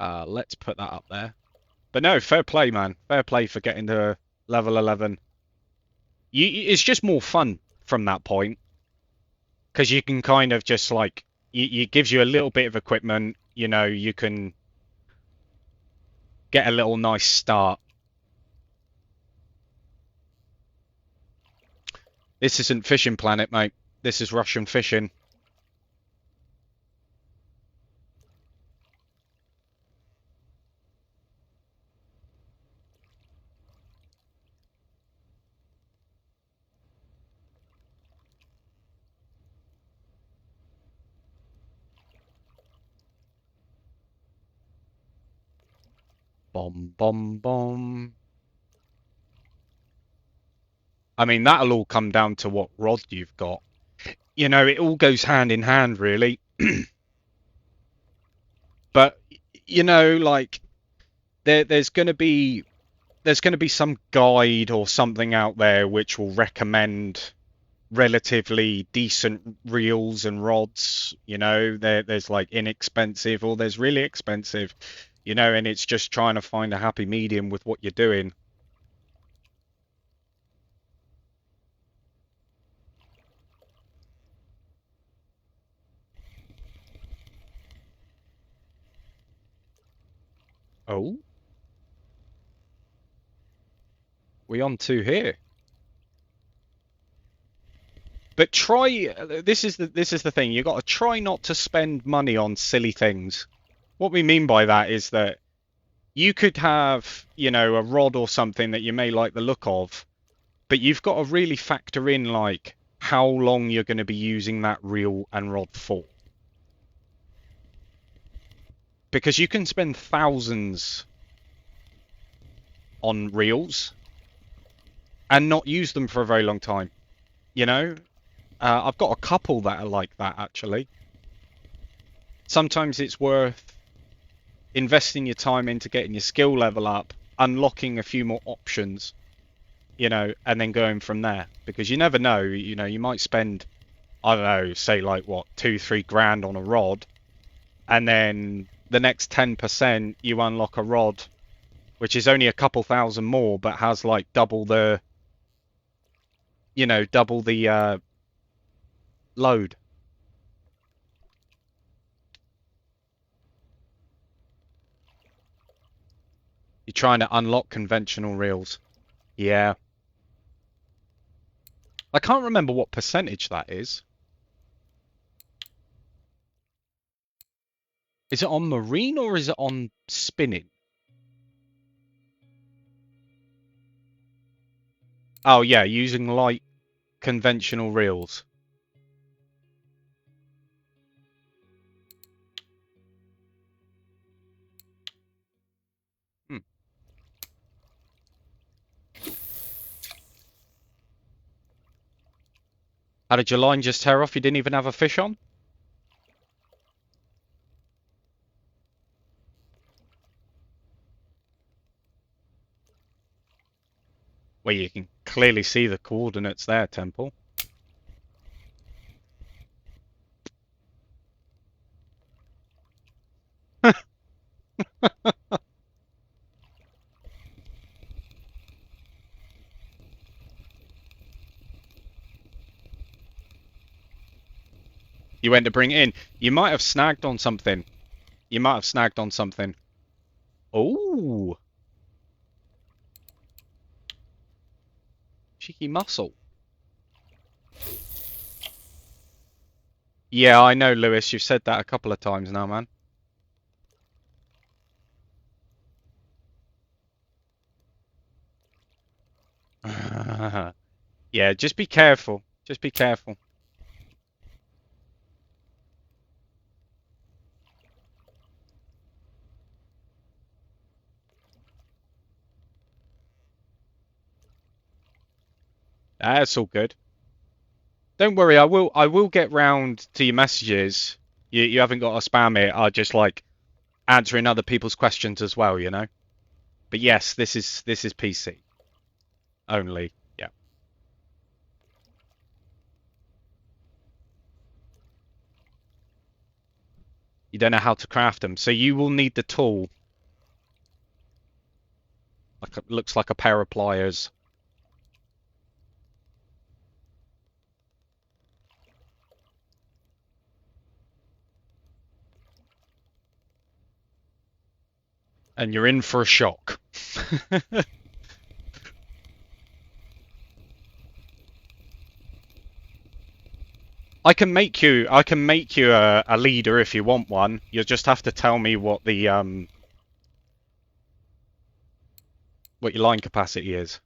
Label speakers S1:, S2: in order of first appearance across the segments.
S1: Let's put that up there. But no, fair play, man. Fair play for getting to level 11. It's just more fun from that point because you can kind of just like it gives you a little bit of equipment. You know, you can get a little nice start. This isn't Fishing Planet, mate. This is Russian fishing. Bomb, bomb, bomb. I mean, that'll all come down to what rod you've got. You know, it all goes hand in hand, really. But you know, like there's gonna be some guide or something out there which will recommend relatively decent reels and rods. You know, there's like inexpensive or there's really expensive. You know, and it's just trying to find a happy medium with what you're doing. Oh, we on to here. But try this is the thing. You got to try not to spend money on silly things. What we mean by that is that you could have, you know, a rod or something that you may like the look of, but you've got to really factor in like how long you're going to be using that reel and rod for. Because you can spend thousands on reels and not use them for a very long time. You know, I've got a couple that are like that actually. Sometimes it's worth investing your time into getting your skill level up, unlocking a few more options, you know, and then going from there. Because you never know, you know, you might spend, I don't know, say like what, 2-3 grand on a rod, and then the next 10% you unlock a rod which is only a couple thousand more, but has like double the, you know, double the load. You're trying to unlock conventional reels. Yeah. I can't remember what percentage that is. Is it on marine or is it on spinning? Oh yeah, using light conventional reels. Hmm. How did your line just tear off? You didn't even have a fish on? Well, you can clearly see the coordinates there, Temple. You went to bring it in. You might have snagged on something. You might have snagged on something. Oh, cheeky mussel. Yeah, I know, Lewis. You've said that a couple of times now, man. Yeah, just be careful. Just be careful. That's all good. Don't worry, I will get round to your messages. You haven't got to spam it. I just like answering other people's questions as well, you know. But yes, this is PC only. Yeah. don't know how to craft them. So you will need the tool. Looks like a pair of pliers. And you're in for a shock. I can make you a leader if you want one. You'll just have to tell me what the what your line capacity is.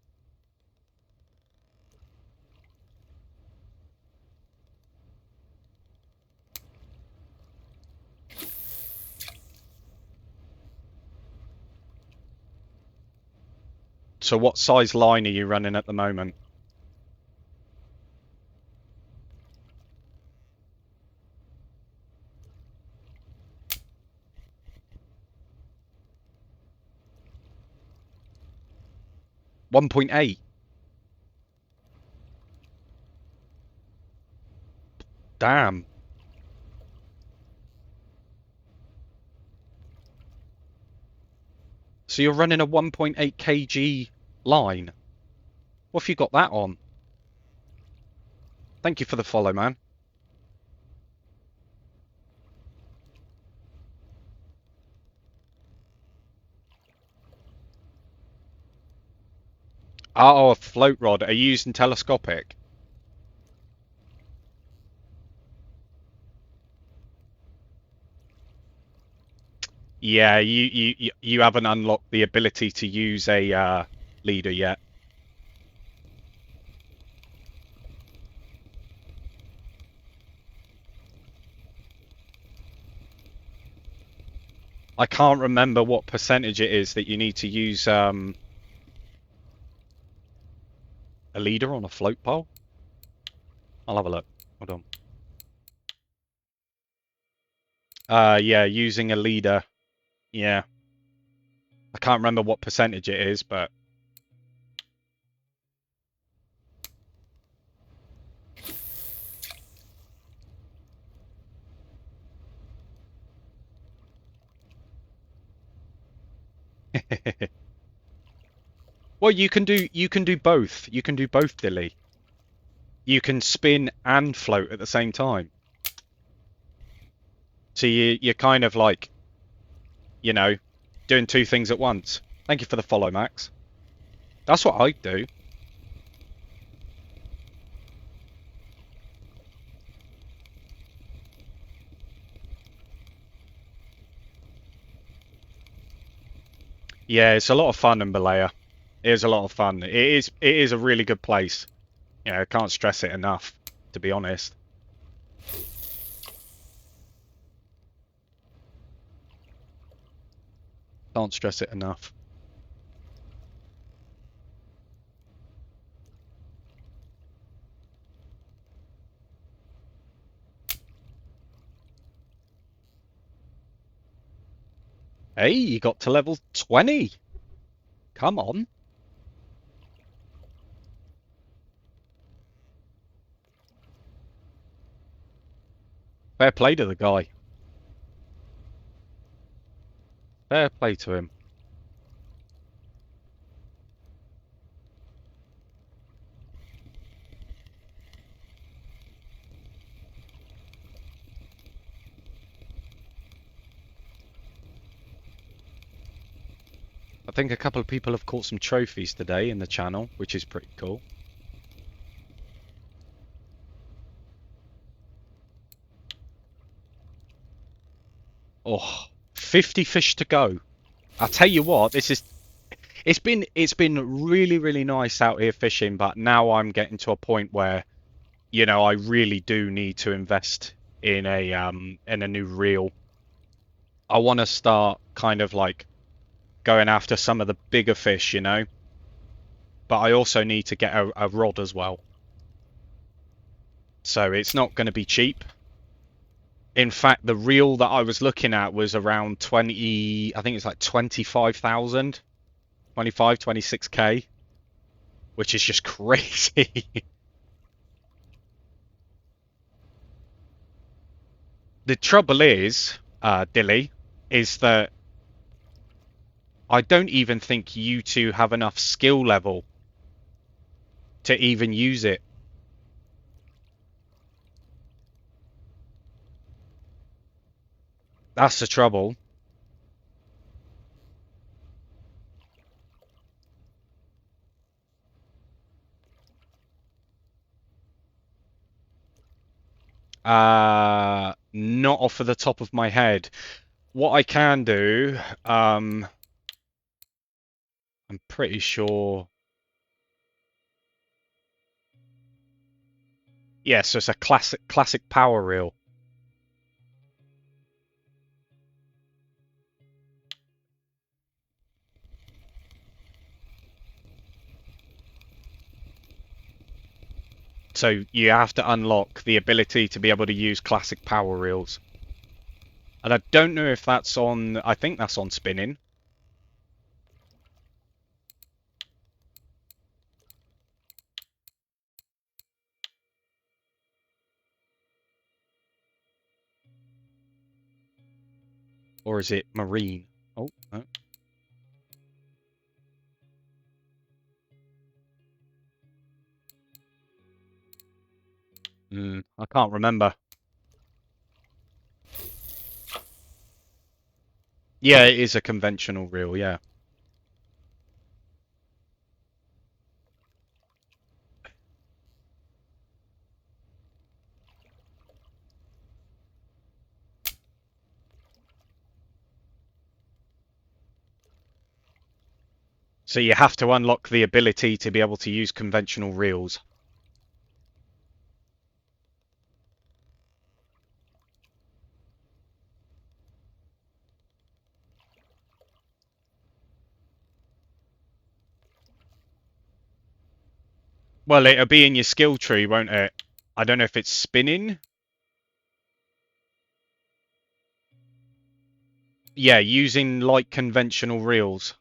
S1: So what size line are you running at the moment? $1.8. Damn. So you're running a 1.8 kg line. What have you got that on? Thank you for the follow, man. Oh, a float rod. Are you using telescopic? Yeah, you haven't unlocked the ability to use a leader yet. I can't remember what percentage it is that you need to use a leader on a float pole. I'll have a look. Hold on. Yeah, using a leader. Yeah. I can't remember what percentage it is, but well, you can do both. You can do both, Dilly. You can spin and float at the same time. So you're kind of like, you know, doing two things at once. Thank you for the follow, Max. That's what I do. Yeah, it's a lot of fun in Balea. It is a lot of fun. It is a really good place. You know, I can't stress it enough, to be honest. Can't stress it enough. Hey, you got to level 20. Come on. Fair play to the guy. Fair play to him. I think a couple of people have caught some trophies today in the channel, which is pretty cool. Oh, 50 fish to go. I'll tell you what, it's been really, really nice out here fishing, but now I'm getting to a point where, you know, I really do need to invest in a new reel. I want to start kind of like going after some of the bigger fish, you know. But I also need to get a rod as well. So it's not going to be cheap. In fact, the reel that I was looking at was around 20, I think it's like 25,000, 25, 26K, which is just crazy. The trouble is, Dilly, is that I don't even think you two have enough skill level to even use it. That's the trouble. Not off of the top of my head. What I can do, I'm pretty sure. Yeah, so it's a classic power reel. So you have to unlock the ability to be able to use classic power reels. And I don't know if that's on, I think that's on spinning. Or is it marine? Oh, no. I can't remember. Yeah, it is a conventional reel, yeah. So you have to unlock the ability to be able to use conventional reels. Well, it'll be in your skill tree, won't it? I don't know if it's spinning. Yeah, using like conventional reels.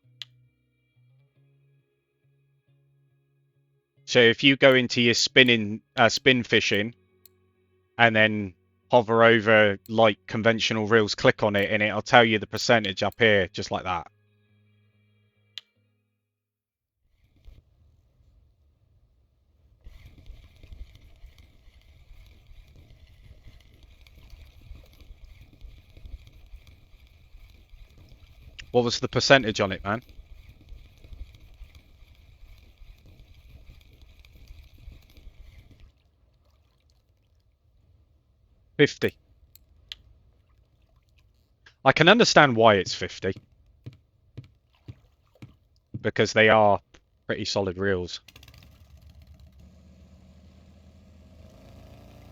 S1: So if you go into your spin fishing, and then hover over like conventional reels, click on it, and it'll tell you the percentage up here, just like that. What was the percentage on it, man? 50. I can understand why it's 50, because they are pretty solid reels.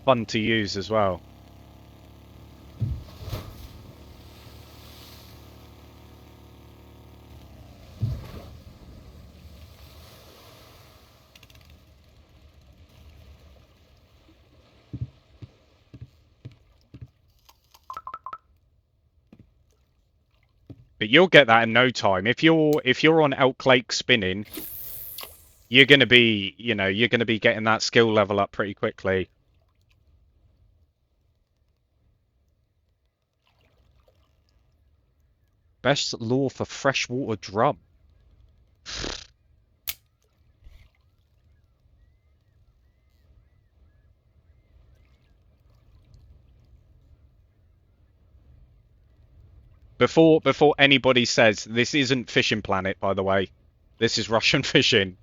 S1: Fun to use as well. But you'll get that in no time. If you're on Elk Lake spinning, you're gonna be, you're gonna be getting that skill level up pretty quickly. Best lure for freshwater drum. Before anybody says this isn't Fishing Planet, by the way, this is Russian fishing.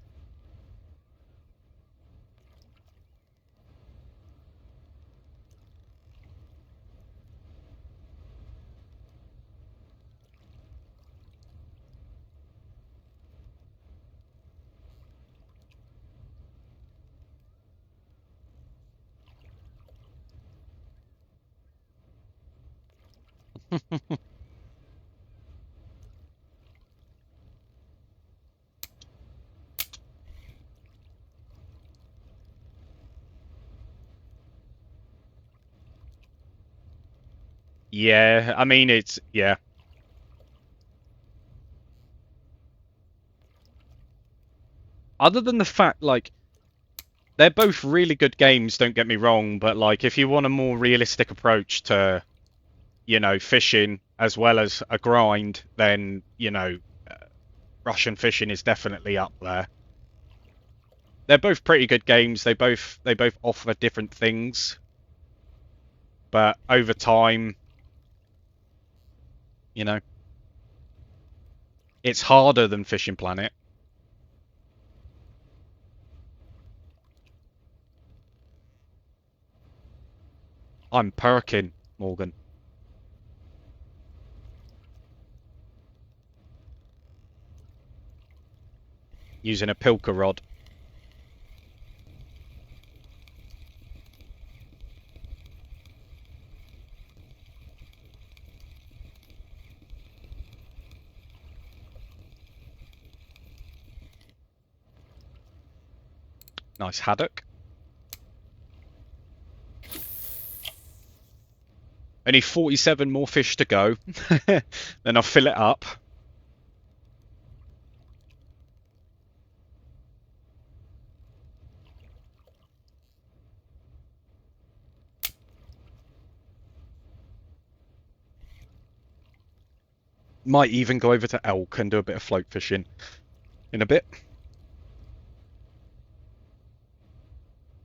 S1: Yeah, I mean yeah. Other than the fact, like, they're both really good games, don't get me wrong, but like if you want a more realistic approach to, you know, fishing as well as a grind, then, you know, Russian fishing is definitely up there. They're both pretty good games. They both offer different things, but over time, you know, it's harder than Fishing Planet. I'm perking, Morgan, using a pilker rod. Nice haddock. Only 47 more fish to go. Then I'll fill it up. Might even go over to elk and do a bit of float fishing in a bit.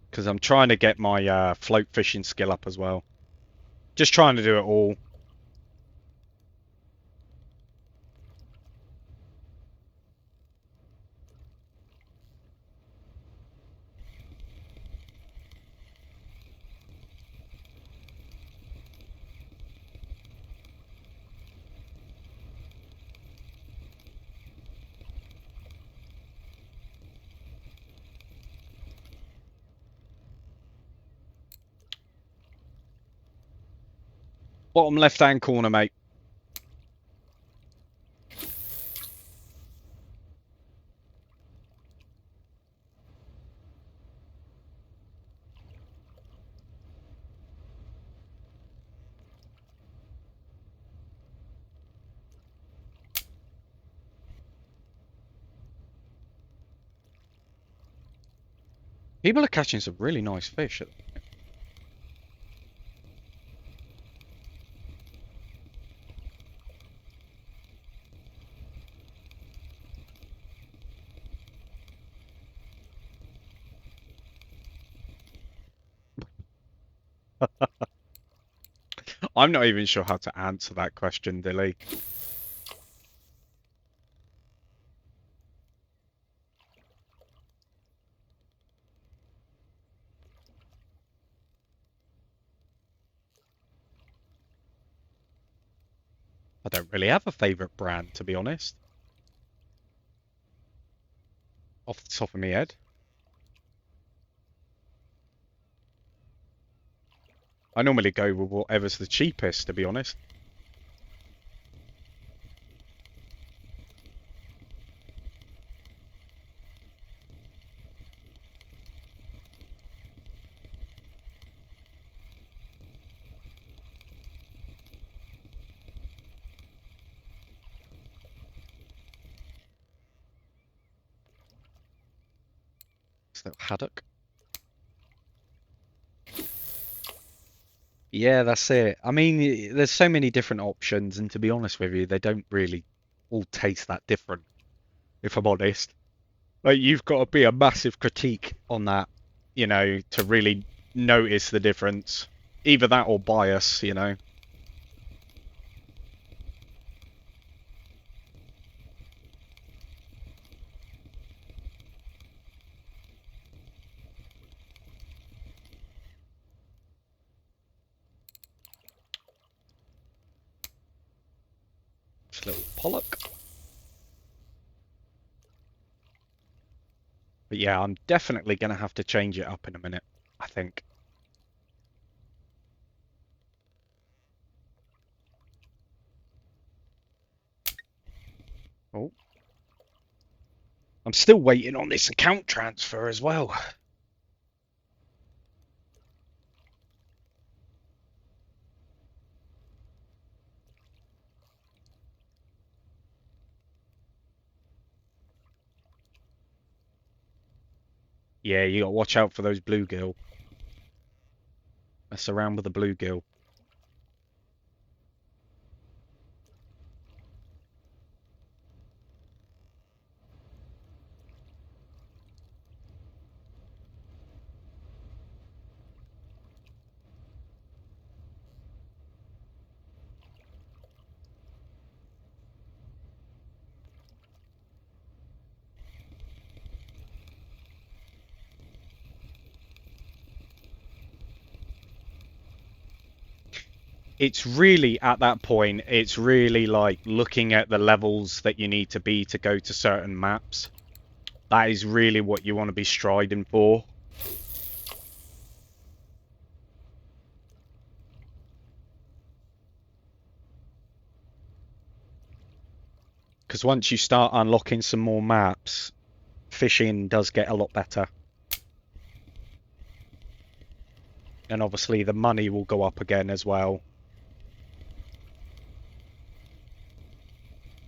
S1: Because I'm trying to get my float fishing skill up as well. Just trying to do it all. Bottom left hand corner, mate. People are catching some really nice fish. I'm not even sure how to answer that question, Dilly. I don't really have a favourite brand, to be honest, off the top of my head. I normally go with whatever's the cheapest, to be honest. It's little haddock. Yeah, that's it. I mean, there's so many different options, and to be honest with you, they don't really all taste that different, if I'm honest. Like, you've got to be a massive critique on that, you know, to really notice the difference. Either that or bias, you know. Just a little pollock. But yeah, I'm definitely going to have to change it up in a minute, I think. Oh. I'm still waiting on this account transfer as well. Yeah, you got to watch out for those bluegill. Mess around with the bluegill. it's really at that point, it's really like looking at the levels that you need to be to go to certain maps. That is really what you want to be striding for. Because once you start unlocking some more maps, fishing does get a lot better. And obviously the money will go up again as well.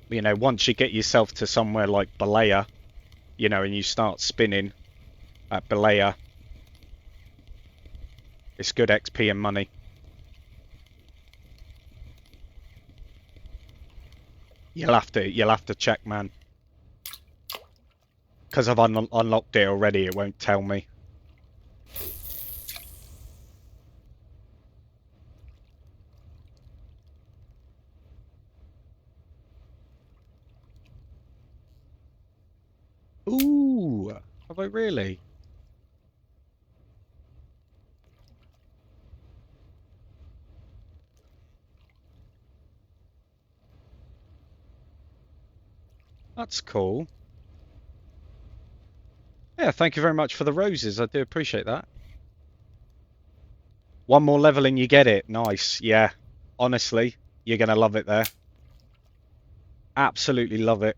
S1: You know, once you get yourself to somewhere like Balea, you know, and you start spinning at Balea, it's good XP and money. You'll have to check, man. Because I've unlocked it already, it won't tell me. Ooh, have I really? That's cool. Yeah, thank you very much for the roses. I do appreciate that. One more level and you get it. Nice. Yeah. Honestly, you're going to love it there. Absolutely love it.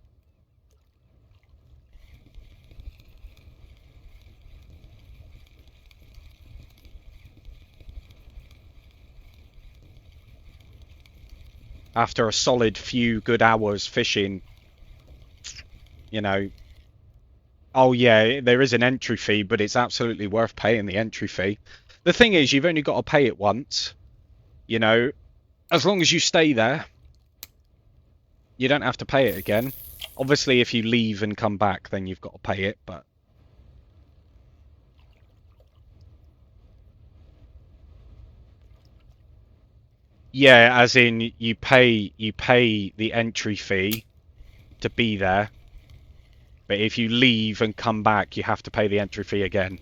S1: After a solid few good hours fishing, you know. Oh yeah, there is an entry fee, but it's absolutely worth paying the entry fee. The thing is, you've only got to pay it once. You know, as long as you stay there, you don't have to pay it again. Obviously, if you leave and come back, then you've got to pay it, but yeah, as in you pay the entry fee to be there, but if you leave and come back, you have to pay the entry fee again.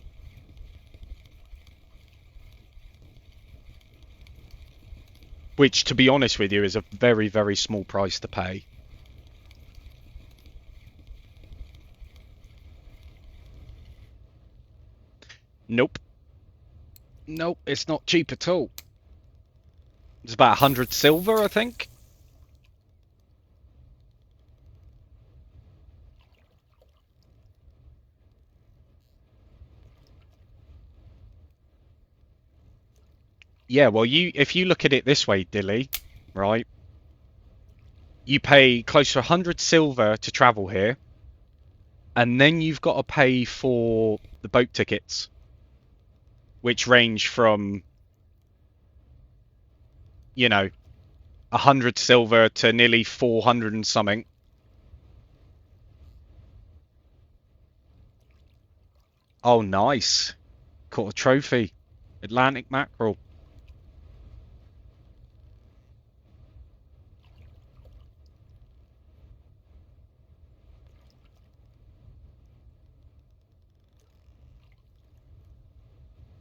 S1: Which, to be honest with you, is a very, very small price to pay. Nope. Nope, it's not cheap at all. It's about 100 silver, I think. Yeah, well, if you look at it this way, Dilly, right? You pay close to 100 silver to travel here, and then you've got to pay for the boat tickets, which range from, you know, 100 silver to nearly 400 and something. Oh, nice. Caught a trophy. Atlantic mackerel.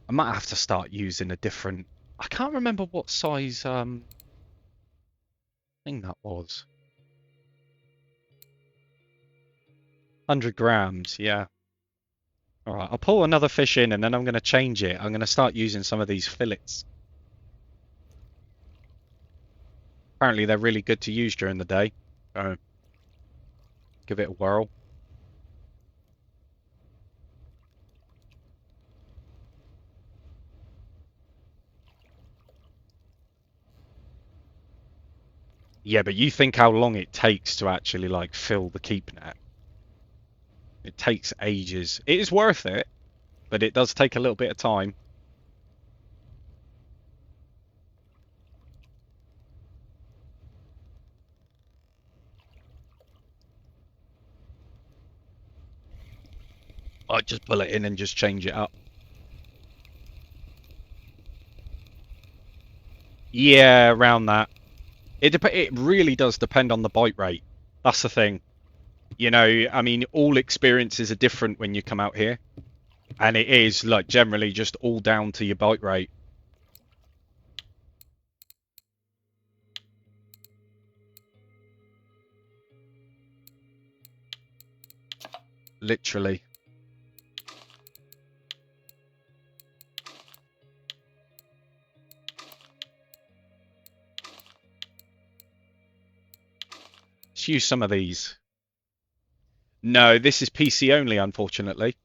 S1: I might have to start using a different... I can't remember what size thing that was. 100 grams, yeah. Alright, I'll pull another fish in and then I'm going to change it. I'm going to start using some of these fillets. Apparently they're really good to use during the day. So, give it a whirl. Yeah, but you think how long it takes to actually, like, fill the keep net. It takes ages. It is worth it, but it does take a little bit of time. I just pull it in and just change it up. Yeah, around that. It really does depend on the bite rate. That's the thing. You know, I mean, all experiences are different when you come out here. And it is, like, generally just all down to your bite rate. Literally. Let's use some of these. No, this is PC only, unfortunately.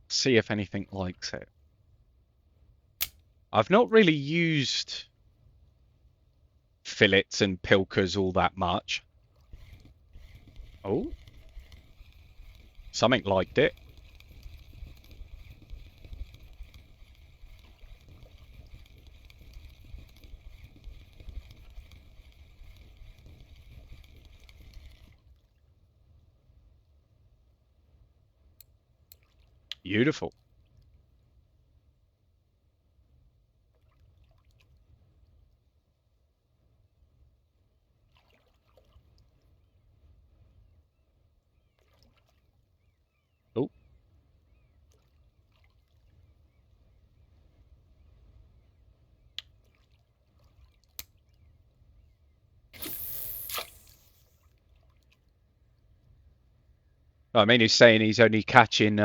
S1: See if anything likes it. I've not really used fillets and pilkers all that much. Oh, something liked it. Beautiful. Oh, I mean, he's saying he's only catching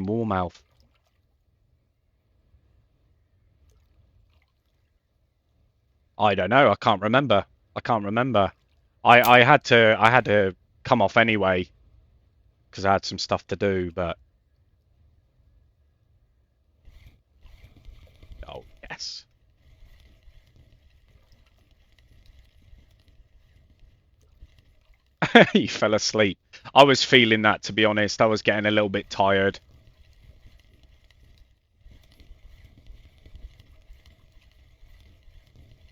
S1: warmouth. I don't know. I can't remember. I can't remember. I had to come off anyway because I had some stuff to do. But oh yes, he fell asleep. I was feeling that, to be honest. I was getting a little bit tired.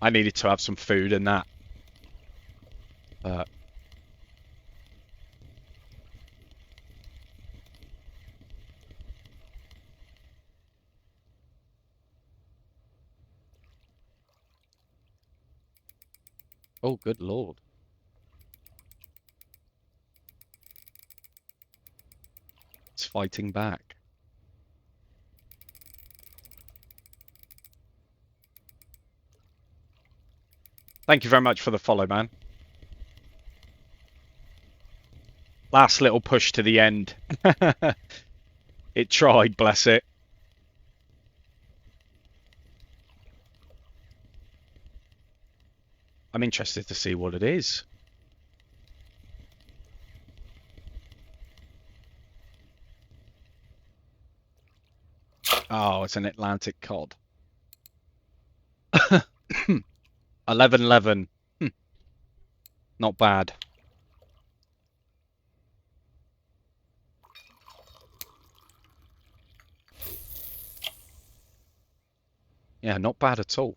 S1: I needed to have some food and that. But oh, good lord. It's fighting back. Thank you very much for the follow, man. Last little push to the end. It tried, bless it. I'm interested to see what it is. Oh, it's an Atlantic cod. 1111. Not bad. Yeah, not bad at all.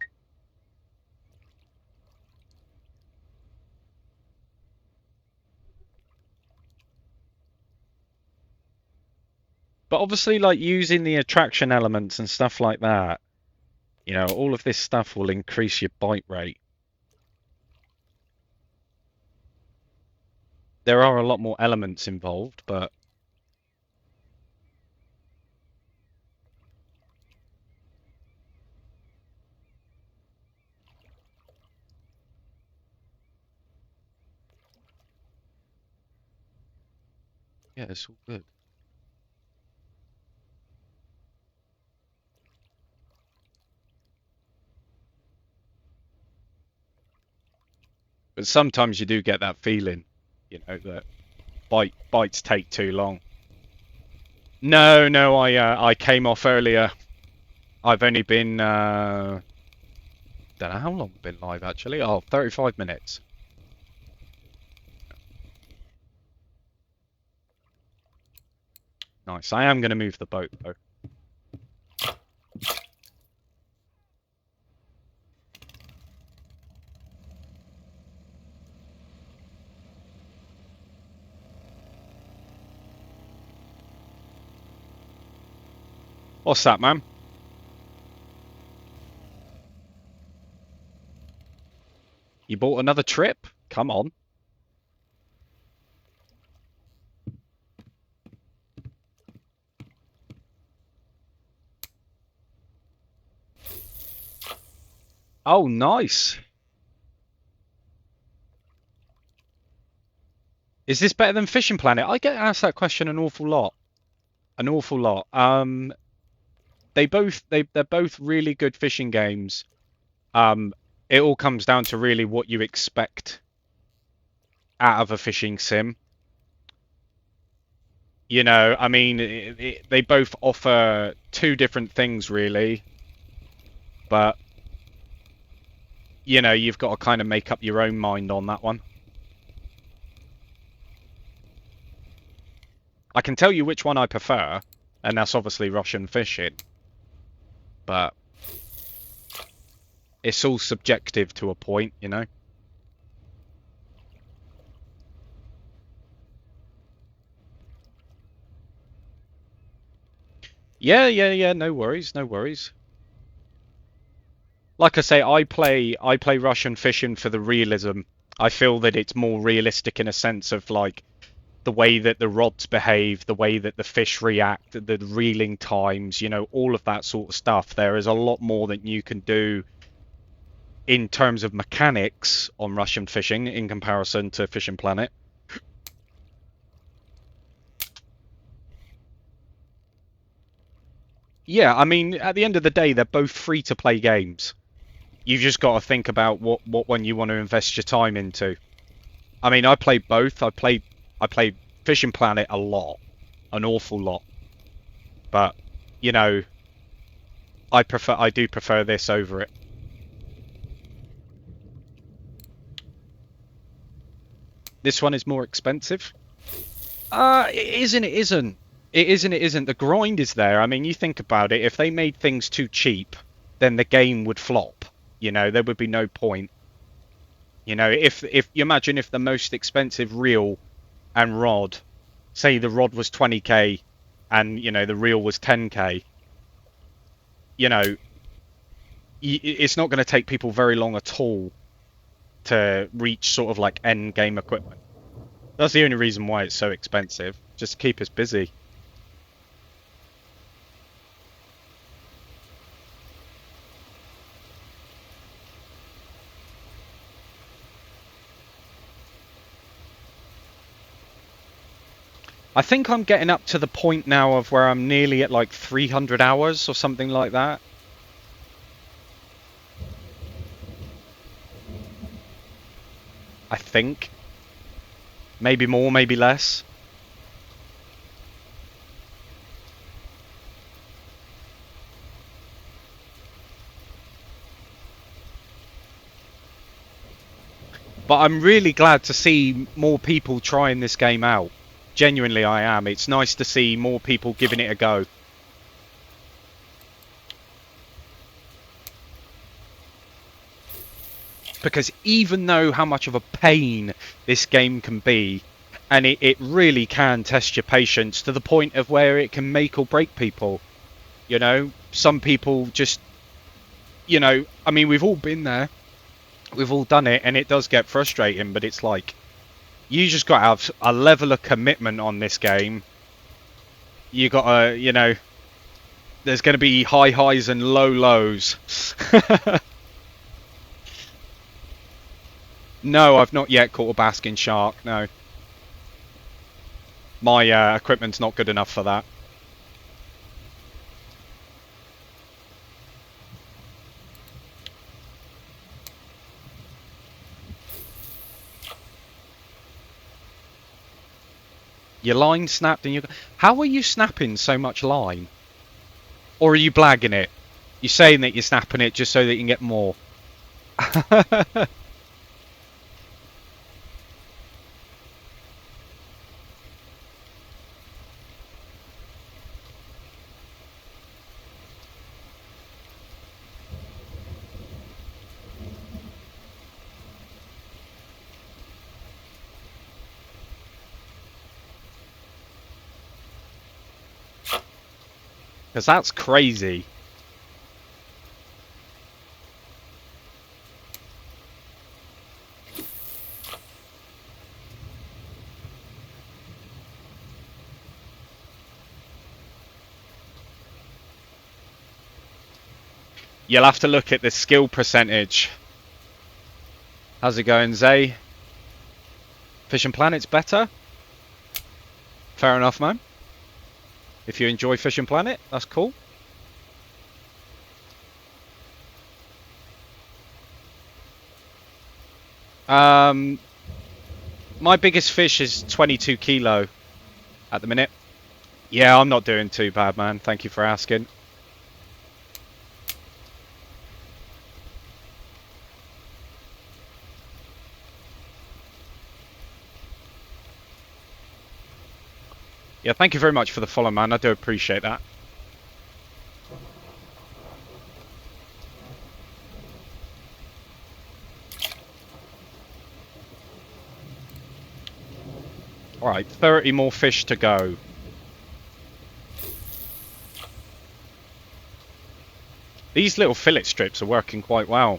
S1: But obviously, like using the attraction elements and stuff like that, you know, all of this stuff will increase your bite rate. There are a lot more elements involved, but yeah, it's all good. But sometimes you do get that feeling, you know, that bites take too long. No, no, I came off earlier. I've only been don't know how long I've been live actually. Oh, 35 minutes. Nice. I am going to move the boat though. What's that, man? You bought another trip? Come on. Oh, nice. Is this better than Fishing Planet? I get asked that question an awful lot. An awful lot. They're both really good fishing games. Um, it all comes down to really what you expect out of a fishing sim. I mean, they both offer two different things, really, but you've got to kind of make up your own mind on that one. I can tell you which one I prefer, and that's obviously Russian fishing, but it's all subjective to a point. Yeah, yeah, yeah, no worries, no worries. Like I say, I play Russian fishing for the realism. I feel that it's more realistic in a sense of like the way that the rods behave, the way that the fish react, the reeling times, all of that sort of stuff. There is a lot more that you can do in terms of mechanics on Russian fishing in comparison to Fishing Planet. Yeah, I mean, at the end of the day, they're both free to play games. You've just got to think about what one you want to invest your time into. I mean, I play both. I play Fishing Planet a lot, an awful lot, but you know, I do prefer this over it. This one is more expensive. It isn't. It isn't. It isn't. It isn't. The grind is there. I mean, you think about it. If they made things too cheap, then the game would flop. There would be no point. If you imagine if the most expensive reel and rod, say the rod was 20k, and the reel was 10k, you know, it's not going to take people very long at all to reach sort of like end game equipment. That's the only reason why it's so expensive. Just to keep us busy. I think I'm getting up to the point now of where I'm nearly at like 300 hours or something like that. I think. Maybe more, maybe less. But I'm really glad to see more people trying this game out. Genuinely, I am. It's nice to see more people giving it a go. Because even though how much of a pain this game can be, and it really can test your patience to the point of where it can make or break people. Some people just, I mean, we've all been there. We've all done it, and it does get frustrating, but it's like, you just got to have a level of commitment on this game. You got to, there's going to be high highs and low lows. No, I've not yet caught a basking shark, no. My equipment's not good enough for that. Your line snapped and you... How are you snapping so much line? Or are you blagging it? You're saying that you're snapping it just so that you can get more. Because that's crazy. You'll have to look at the skill percentage. How's it going, Zay? Fishing Planet's better? Fair enough, man. If you enjoy Fishing Planet, that's cool. My biggest fish is 22 kilo at the minute. Yeah, I'm not doing too bad, man. Thank you for asking. Yeah, thank you very much for the follow, man. I do appreciate that. Alright, 30 more fish to go. These little fillet strips are working quite well.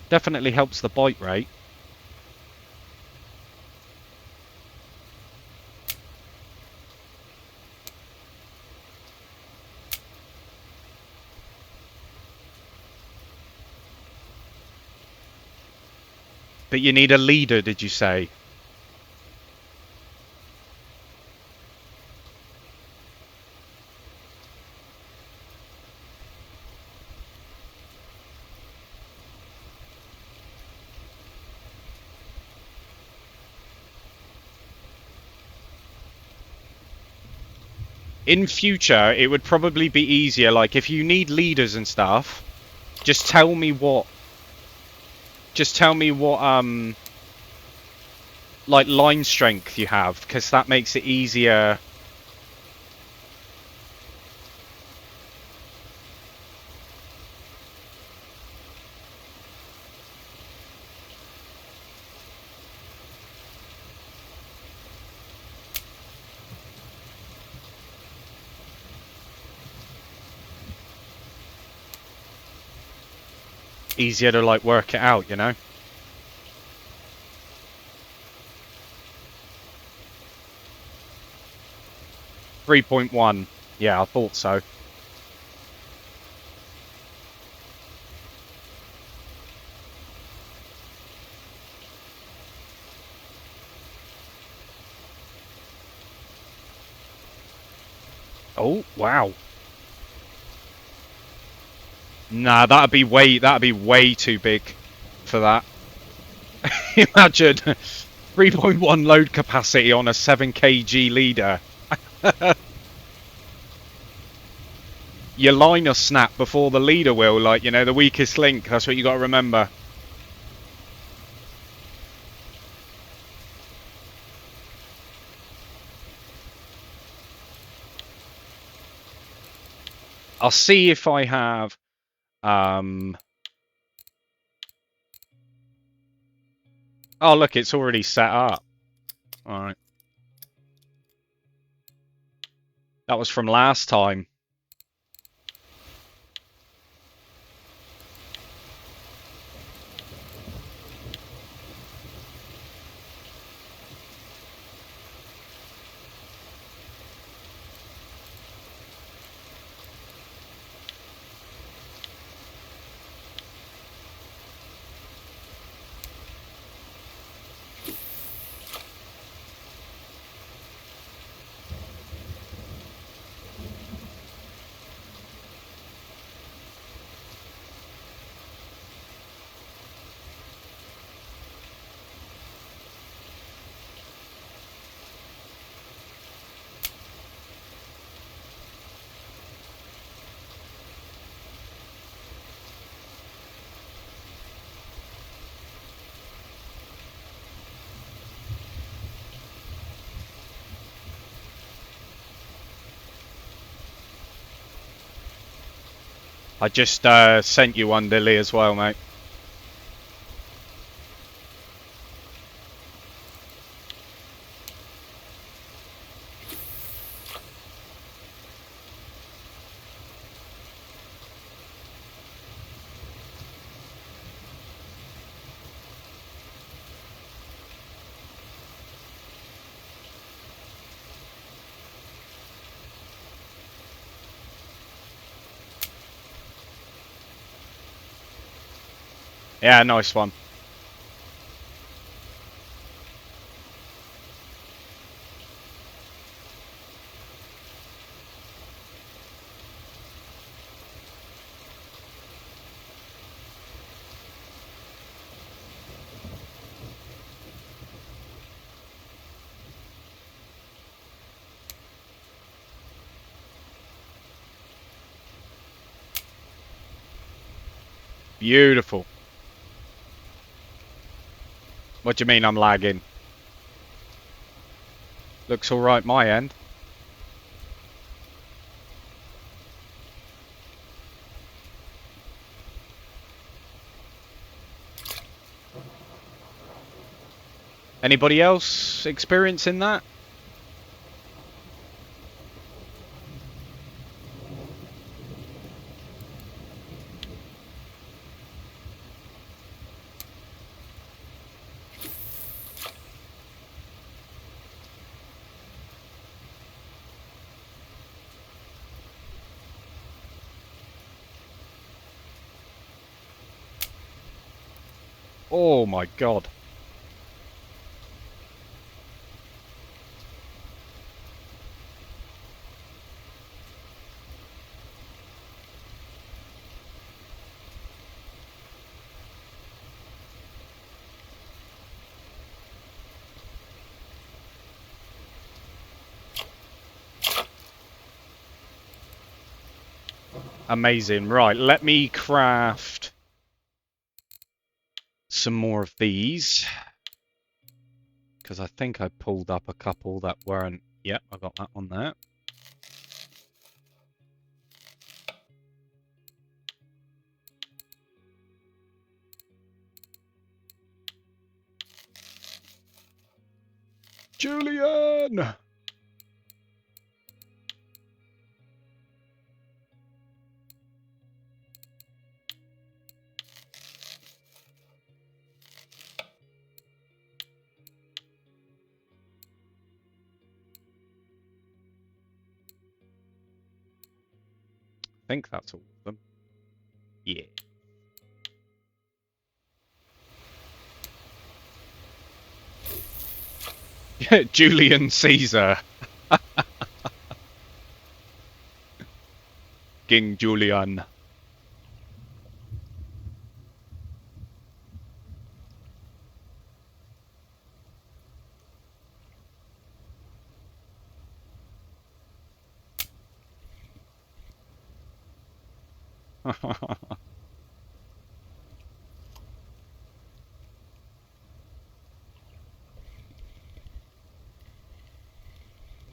S1: Definitely helps the bite rate. But you need a leader, did you say? In future, it would probably be easier, like, if you need leaders and stuff, just tell me what... like, line strength you have, because that makes it easier. Easier to, like, work it out, you know? .1. Yeah, I thought so. Oh, wow. Nah, that'd be way too big for that. Imagine 3.1 load capacity on a 7 kg leader. Your line will snap before the leader will, like, you know, the weakest link. That's what you got to remember. I'll see if I have oh, look, it's already set up. All right. That was from last time. I just sent you one, Lily, as well, mate. Yeah, nice one. Beautiful. What do you mean I'm lagging? Looks all right my end. Anybody else experiencing that? Oh my god. Amazing. Right, let me craft some more of these. Because I think I pulled up a couple that weren't... Yep, I got that one there. Julian! I think that's all of them. Yeah. Julian Caesar. King Julian.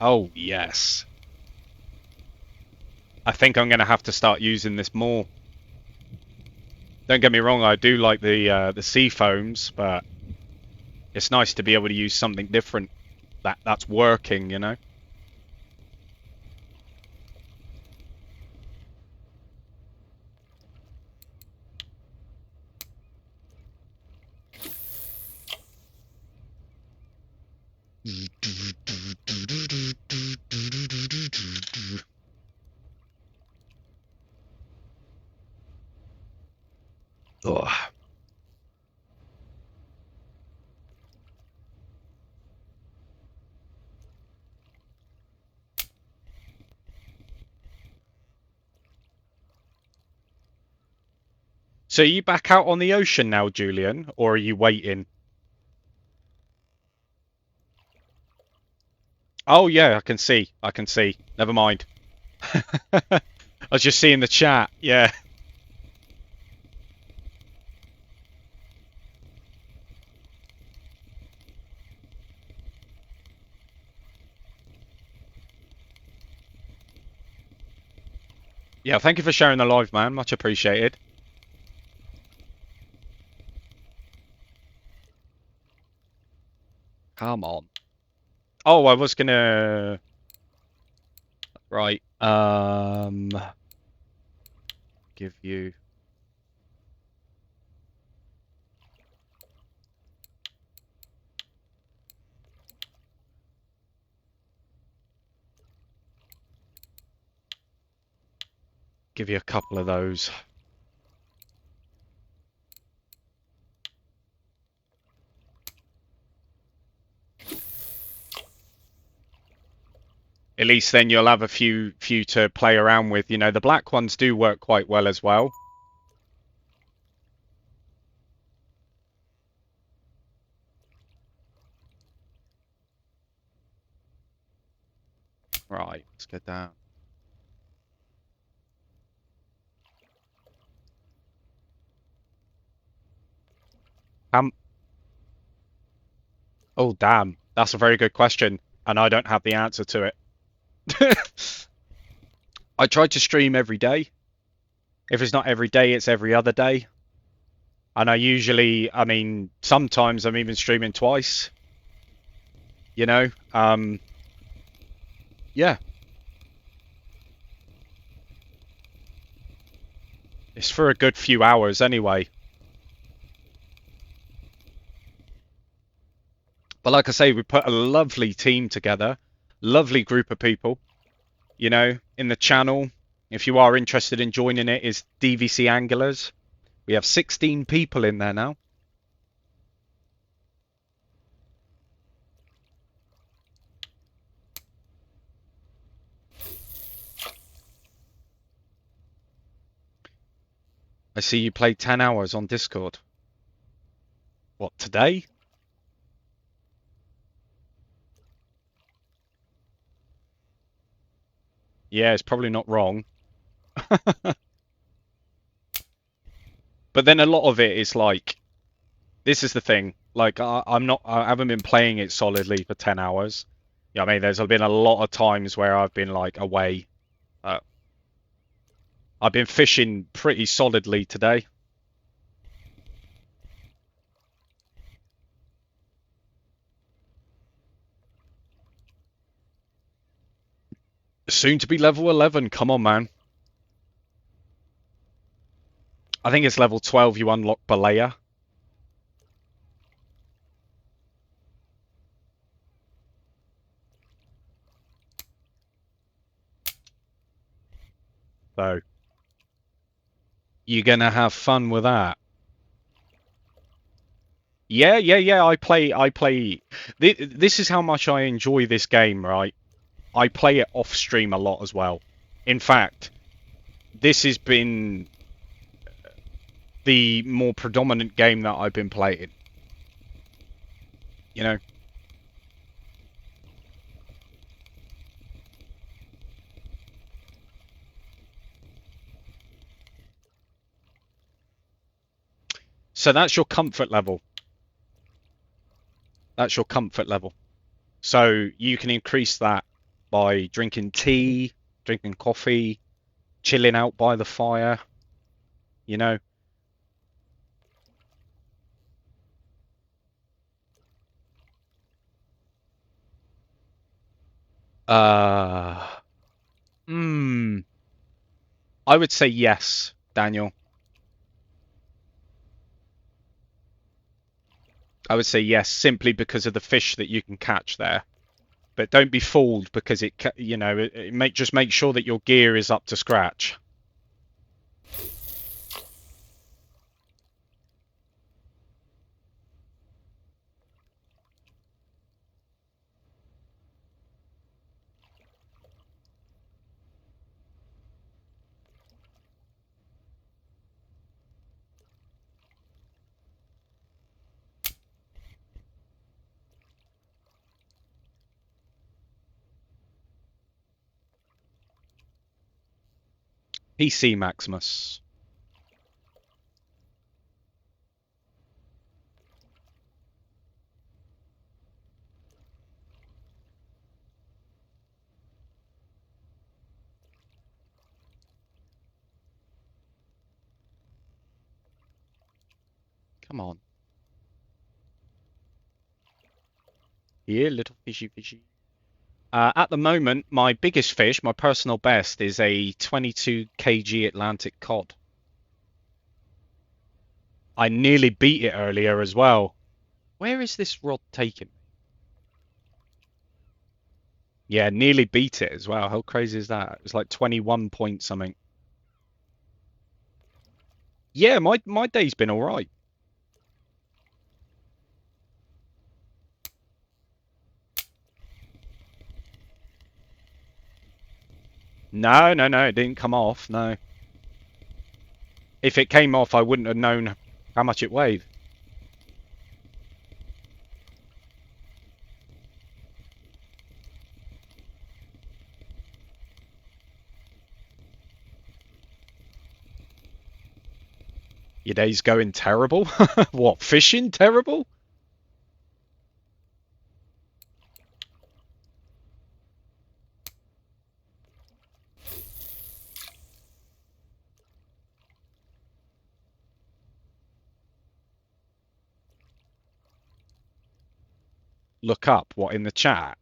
S1: Oh, yes. I think I'm going to have to start using this more. Don't get me wrong, I do like the sea foams, but it's nice to be able to use something different that's working, you know? Ugh. So are you back out on the ocean now, Julian, or are you waiting? Oh yeah, I can see. I can see. Never mind. I was just seeing the chat. Yeah. Yeah, thank you for sharing the live, man. Much appreciated. Come on. Oh, I was gonna... Right. Give you... Give you a couple of those. At least then you'll have a few to play around with. You know, the black ones do work quite well as well. Right, let's go down. Um, oh damn, that's a very good question, and I don't have the answer to it. I try to stream every day. If it's not every day, it's every other day. And I mean, sometimes I'm even streaming twice. You know, yeah, it's for a good few hours anyway. But like I say, we put a lovely team together, lovely group of people. You know, in the channel, if you are interested in joining it, is DVC Anglers. We have 16 people in there now. I see you played 10 hours on Discord. What, today? Yeah, it's probably not wrong. But then a lot of it is like, this is the thing. Like, I haven't been playing it solidly for 10 hours. Yeah, I mean, there's been a lot of times where I've been like away. Uh, I've been fishing pretty solidly today. Soon to be level 11. Come on, man. I think it's level 12 you unlock Balea. So you're gonna have fun with that. Yeah, yeah, yeah. I play. This is how much I enjoy this game, right? I play it off stream a lot as well. In fact, this has been the more predominant game that I've been playing. You know, so that's your comfort level. That's your comfort level. So you can increase that by drinking tea, drinking coffee, chilling out by the fire. You know, uh, hmm. I would say yes, Daniel. I would say yes, simply because of the fish that you can catch there. But don't be fooled because you know, just make sure that your gear is up to scratch. PC Maximus. Come on. Here, little fishy fishy. At the moment, my biggest fish, my personal best, is a 22 kg Atlantic cod. I nearly beat it earlier as well. Where is this rod taking me? Yeah, nearly beat it as well. How crazy is that? It was like 21 point something. Yeah, my day's been all right. No, no, no, it didn't come off. No. If it came off, I wouldn't have known how much it weighed. Your day's going terrible? What, fishing terrible? Look up, what, in the chat?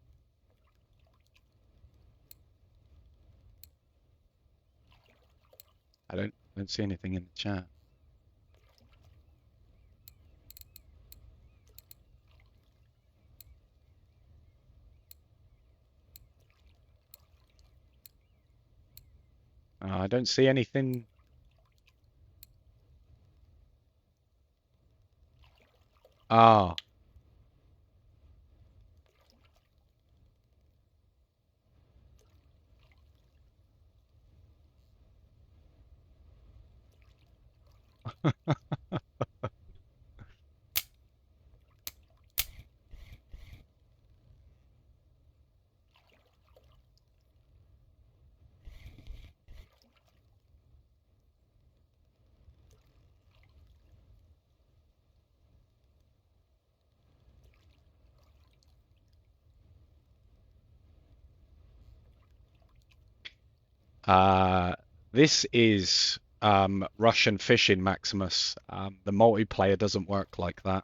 S1: I don't see anything in the chat. I don't see anything. Ah, uh, this is Russian fishing, Maximus. The multiplayer doesn't work like that.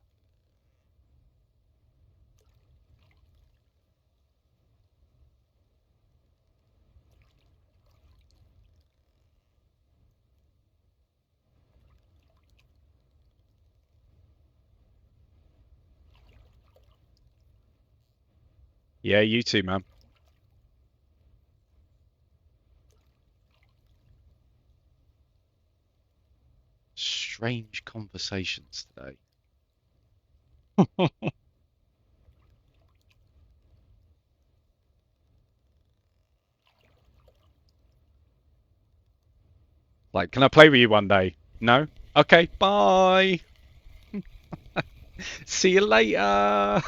S1: Yeah, you too, man. Strange conversations today. Like, can I play with you one day? No? Okay, bye. See you later.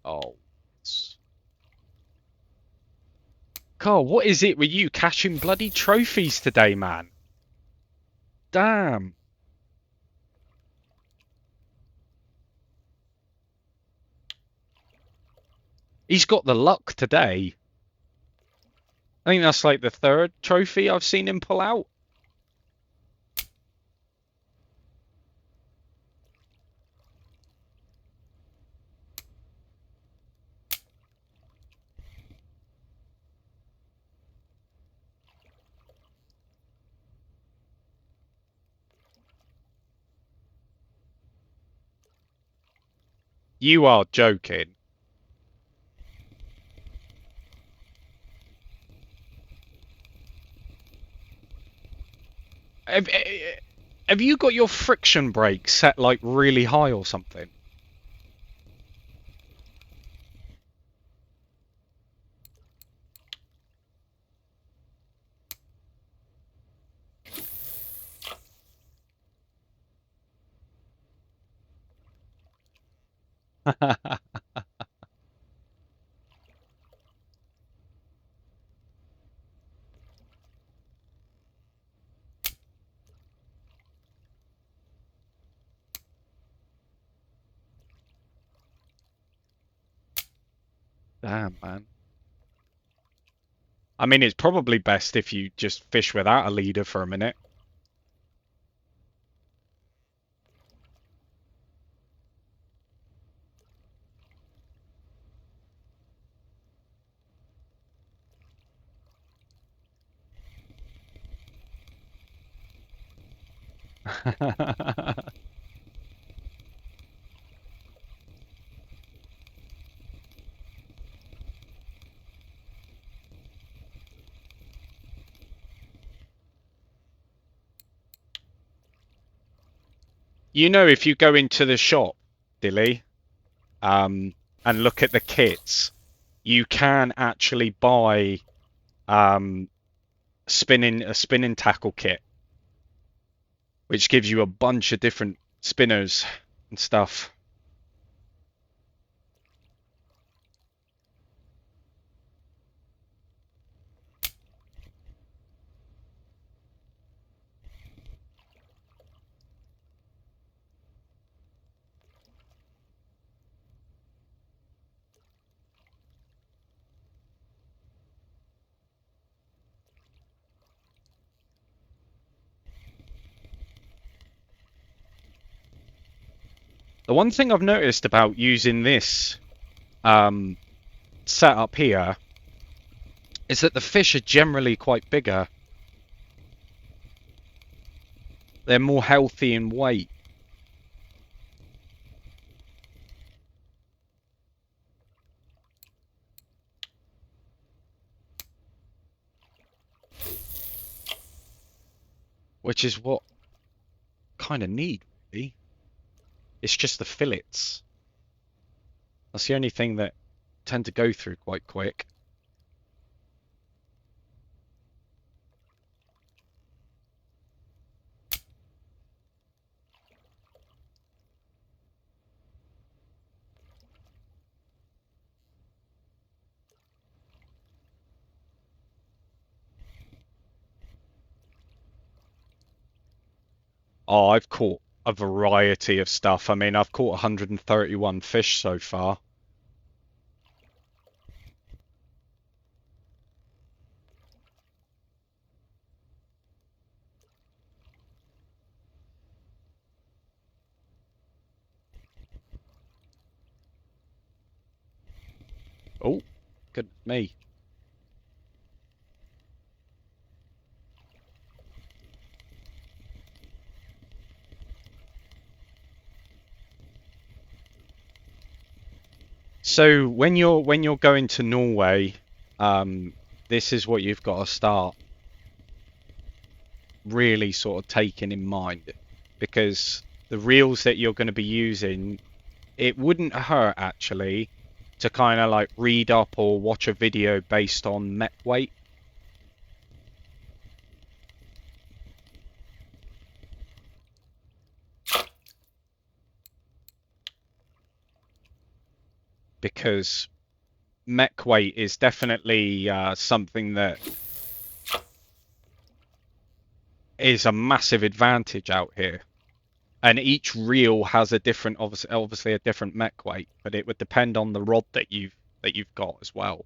S1: Oh. Carl, what is it with you catching bloody trophies today, man? Damn. He's got the luck today. I think that's like the third trophy I've seen him pull out. You are joking. Have, have you got your friction brake set like really high or something? Damn, man. I mean, it's probably best if you just fish without a leader for a minute. You know, if you go into the shop, Dilly, and look at the kits, you can actually buy um, a spinning tackle kit, which gives you a bunch of different spinners and stuff. The one thing I've noticed about using this um, setup here is that the fish are generally quite bigger. They're more healthy in weight. Which is what I kind of need, really. It's just the fillets. That's the only thing that tend to go through quite quick. Oh, I've caught a variety of stuff. I mean, I've caught 131 fish so far. Oh, good me. So when you're going to Norway, this is what you've got to start really sort of taking in mind, because the reels that you're going to be using, it wouldn't hurt actually to kind of like read up or watch a video based on mech weight. Because mech weight is definitely something that is a massive advantage out here. And each reel has a different, obviously a different mech weight, but it would depend on the rod that you've got as well.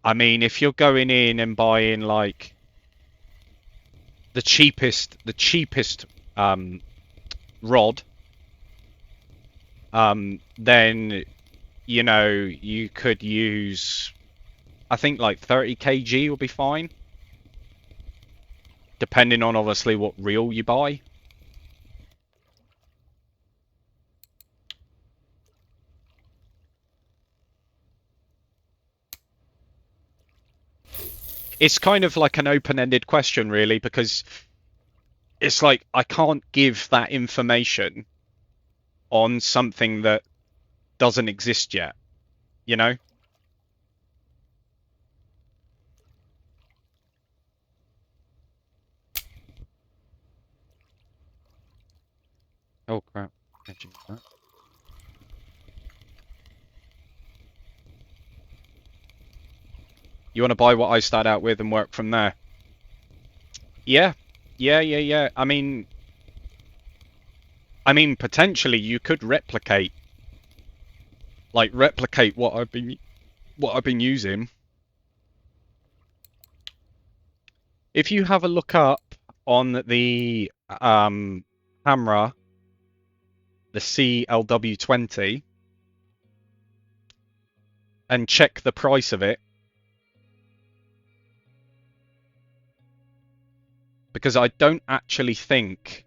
S1: I mean, if you're going in and buying like the cheapest rod, then you know you could use, I think like 30 kg will be fine, depending on obviously what reel you buy. It's kind of like an open-ended question, really, because it's like I can't give that information on something that doesn't exist yet, you know? Oh crap. You want to buy what I start out with and work from there? Yeah. Yeah. I mean potentially you could replicate what I've been using. If you have a look up on the camera, the CLW20, and check the price of it, because I don't actually think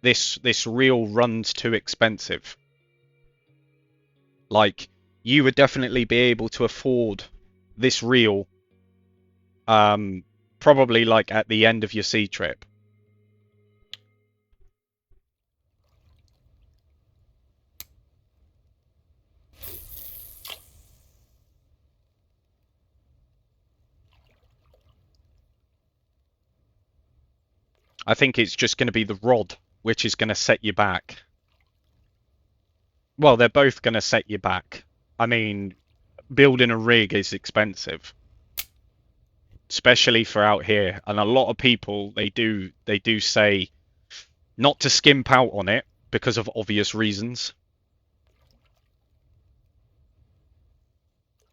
S1: this reel runs too expensive. Like, you would definitely be able to afford this reel Um, Probably like at the end of your sea trip. I think it's just going to be the rod which is going to set you back. Well, they're both going to set you back. I mean, building a rig is expensive, especially for out here. And a lot of people they do say not to skimp out on it because of obvious reasons.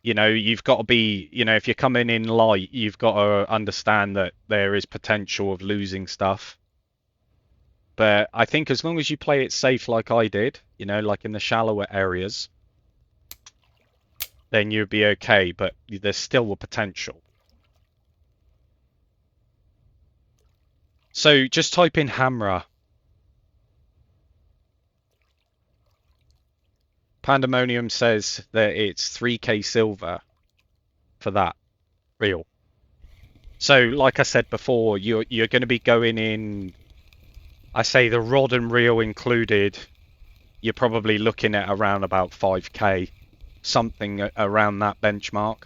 S1: You've got to be, if you're coming in light, you've got to understand that there is potential of losing stuff. But I think as long as you play it safe like I did, like in the shallower areas, then you'll be okay. But there's still a potential. So just type in Hamra. Pandemonium says that it's 3k silver for that reel. So like I said before, you're going to be going in. I say the rod and reel included. You're probably looking at around about 5k, something around that benchmark.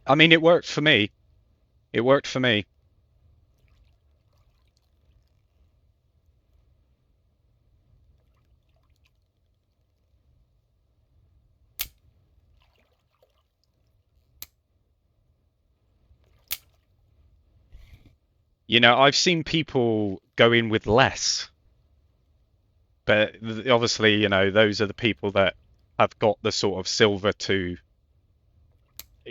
S1: I mean, it worked for me. It worked for me. I've seen people go in with less, but obviously, those are the people that have got the sort of silver to,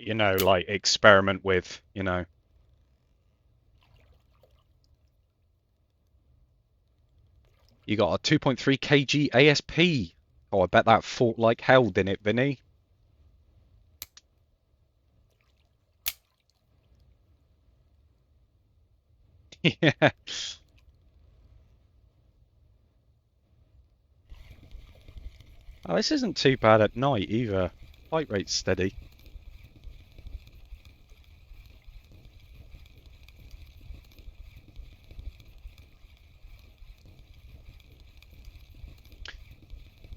S1: like experiment with. You got a 2.3 kg ASP. Oh, I bet that fought like hell, didn't it, Vinny? Yeah. Oh, this isn't too bad at night either. Fight rate's steady.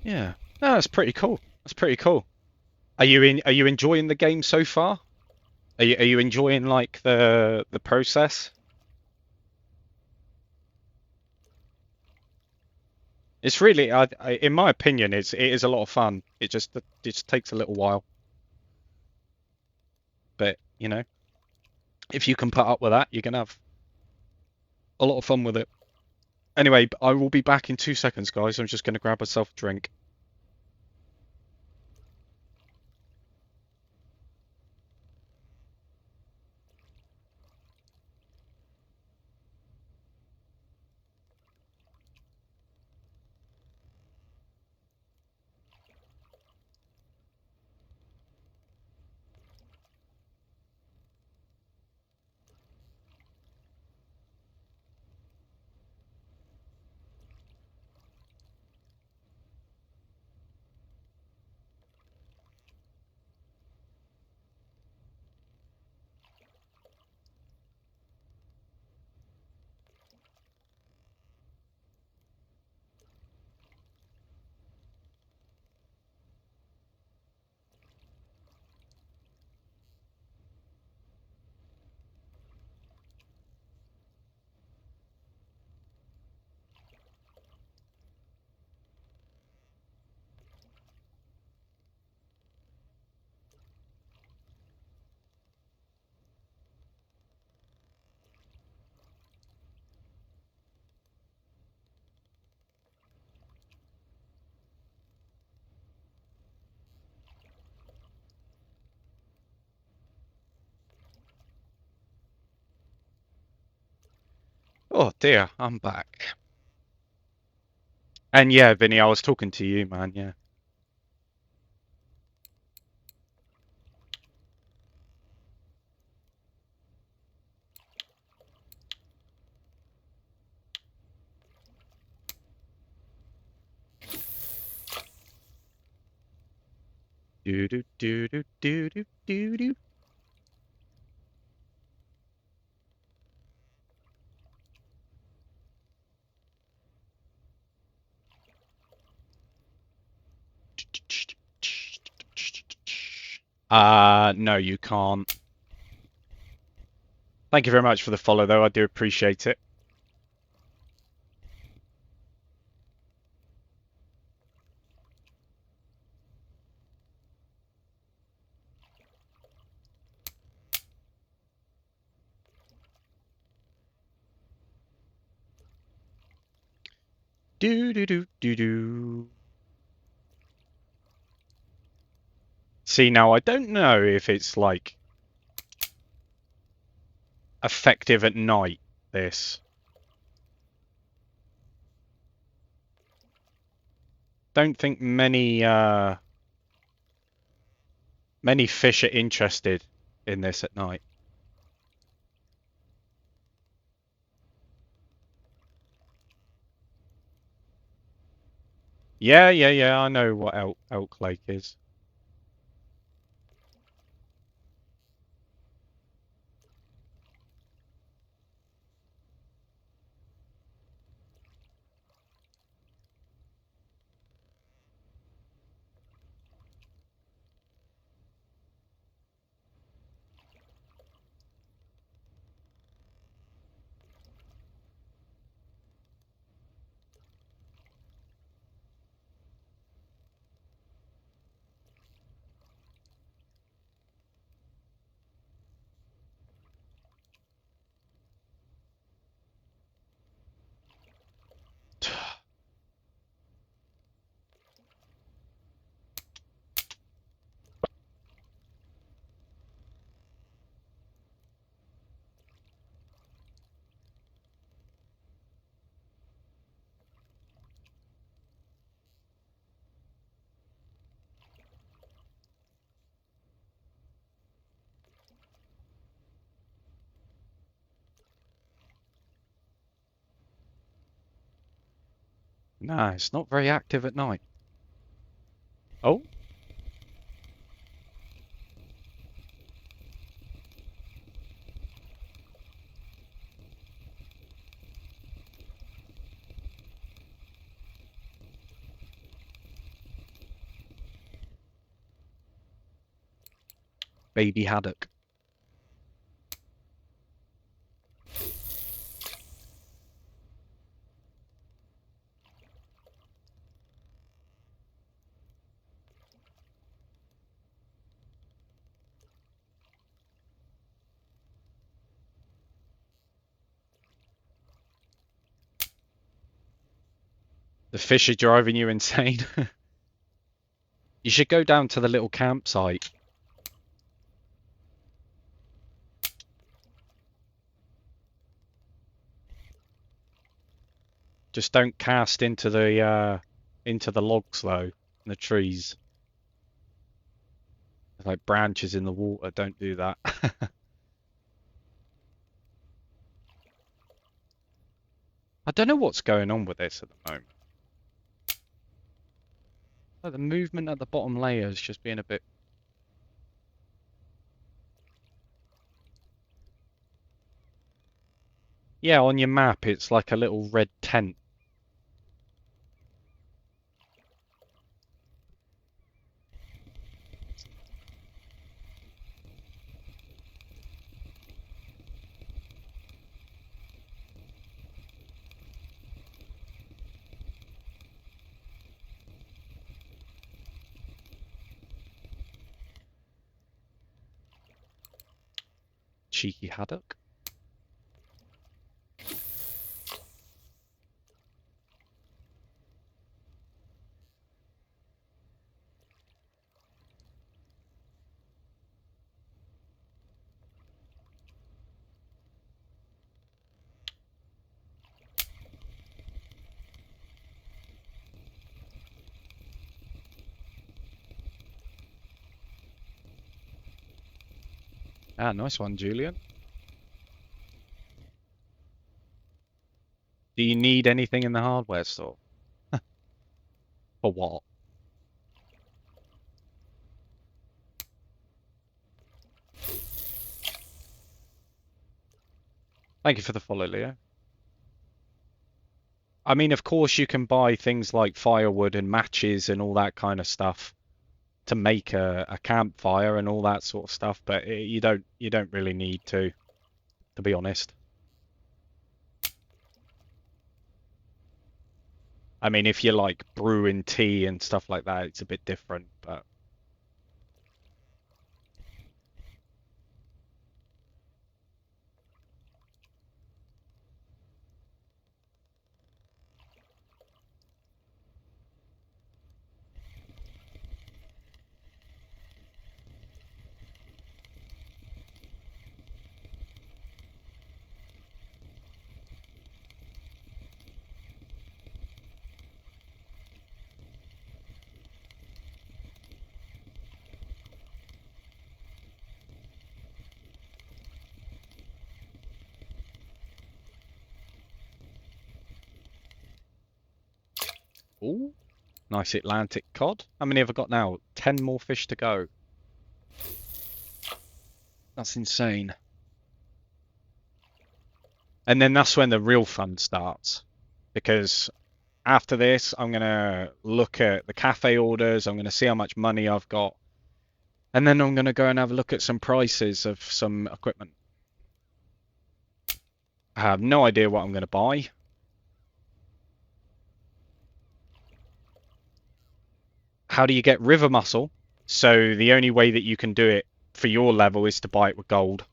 S1: Yeah. No, that's pretty cool. That's pretty cool. Are you enjoying the game so far? Are you enjoying like the process? It's really, in my opinion, it is a lot of fun. It just takes a little while, but if you can put up with that, you can have a lot of fun with it. Anyway, I will be back in 2 seconds, guys. I'm just going to grab myself a drink. Oh dear, I'm back. And yeah, Vinny, I was talking to you, man. Yeah. Do do do do do do do do. No, you can't. Thank you very much for the follow, though. I do appreciate it. Do do do do do. See, now I don't know if it's like effective at night, this. Don't think many fish are interested in this at night. Yeah, yeah, yeah, I know what Elk Lake is. Nah, it's not very active at night. Oh, baby haddock. The fish are driving you insane. You should go down to the little campsite. Just don't cast into the logs though, the trees. There's like branches in the water. Don't do that. I don't know what's going on with this at the moment. Like the movement at the bottom layer is just being a bit. Yeah, on your map it's like a little red tent. Cheeky haddock. Ah, nice one, Julian. Do you need anything in the hardware store? For what? Thank you for the follow, Leo. I mean, of course, you can buy things like firewood and matches and all that kind of stuff to make a campfire and all that sort of stuff, but you don't really need to be honest. I mean, if you like brewing tea and stuff like that, it's a bit different, but ooh, nice Atlantic cod. How many have I got now? 10 more fish to go. That's insane. And then that's when the real fun starts. Because after this, I'm going to look at the cafe orders, I'm going to see how much money I've got, and then I'm going to go and have a look at some prices of some equipment. I have no idea what I'm going to buy. How do you get river mussel? So the only way that you can do it for your level is to buy it with gold.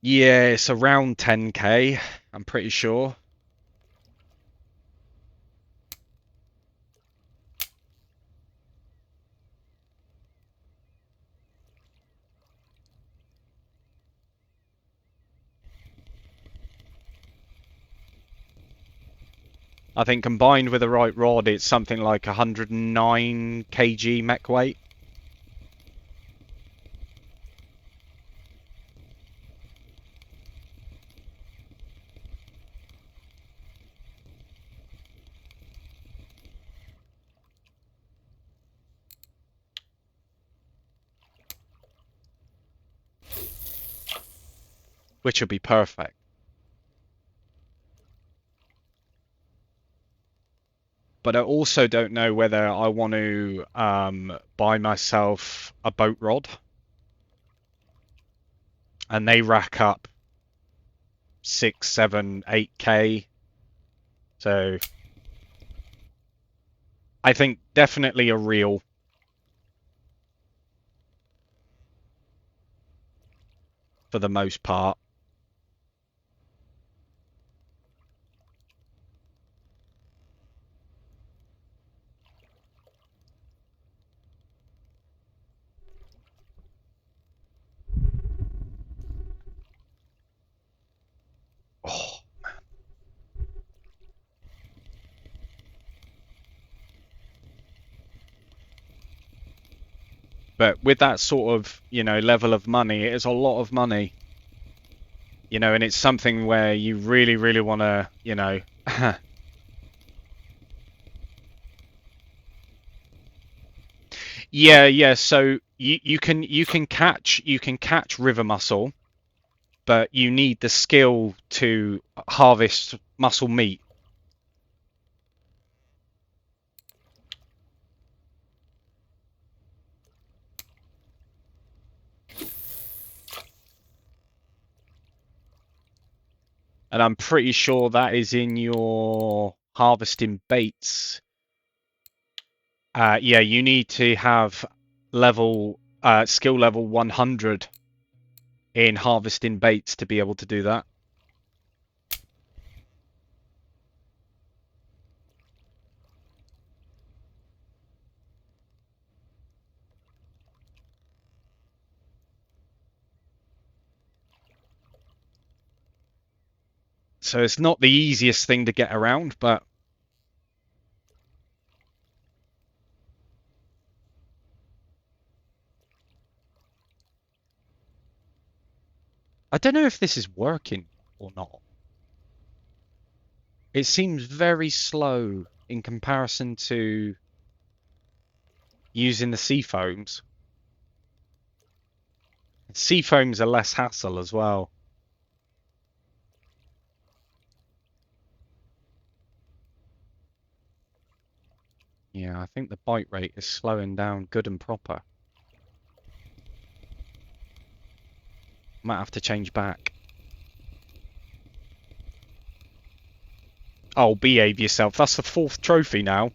S1: Yeah, it's around 10k, I'm pretty sure. I think combined with the right rod, it's something like 109 kg mech weight. Which would be perfect. But I also don't know whether I want to buy myself a boat rod, and they rack up 6, 7, 8k. So I think definitely a reel for the most part. Oh, but with that sort of, level of money, it is a lot of money, and it's something where you really, really want to, yeah, yeah. So you can catch river mussel, but you need the skill to harvest mussel meat. And I'm pretty sure that is in your harvesting baits. Yeah, you need to have skill level 100 in harvesting baits to be able to do that. So it's not the easiest thing to get around, but I don't know if this is working or not. It seems very slow in comparison to using the sea foams. Sea foams are less hassle as well. Yeah, I think the bite rate is slowing down good and proper. Might have to change back. Oh, behave yourself. That's the 4th trophy now.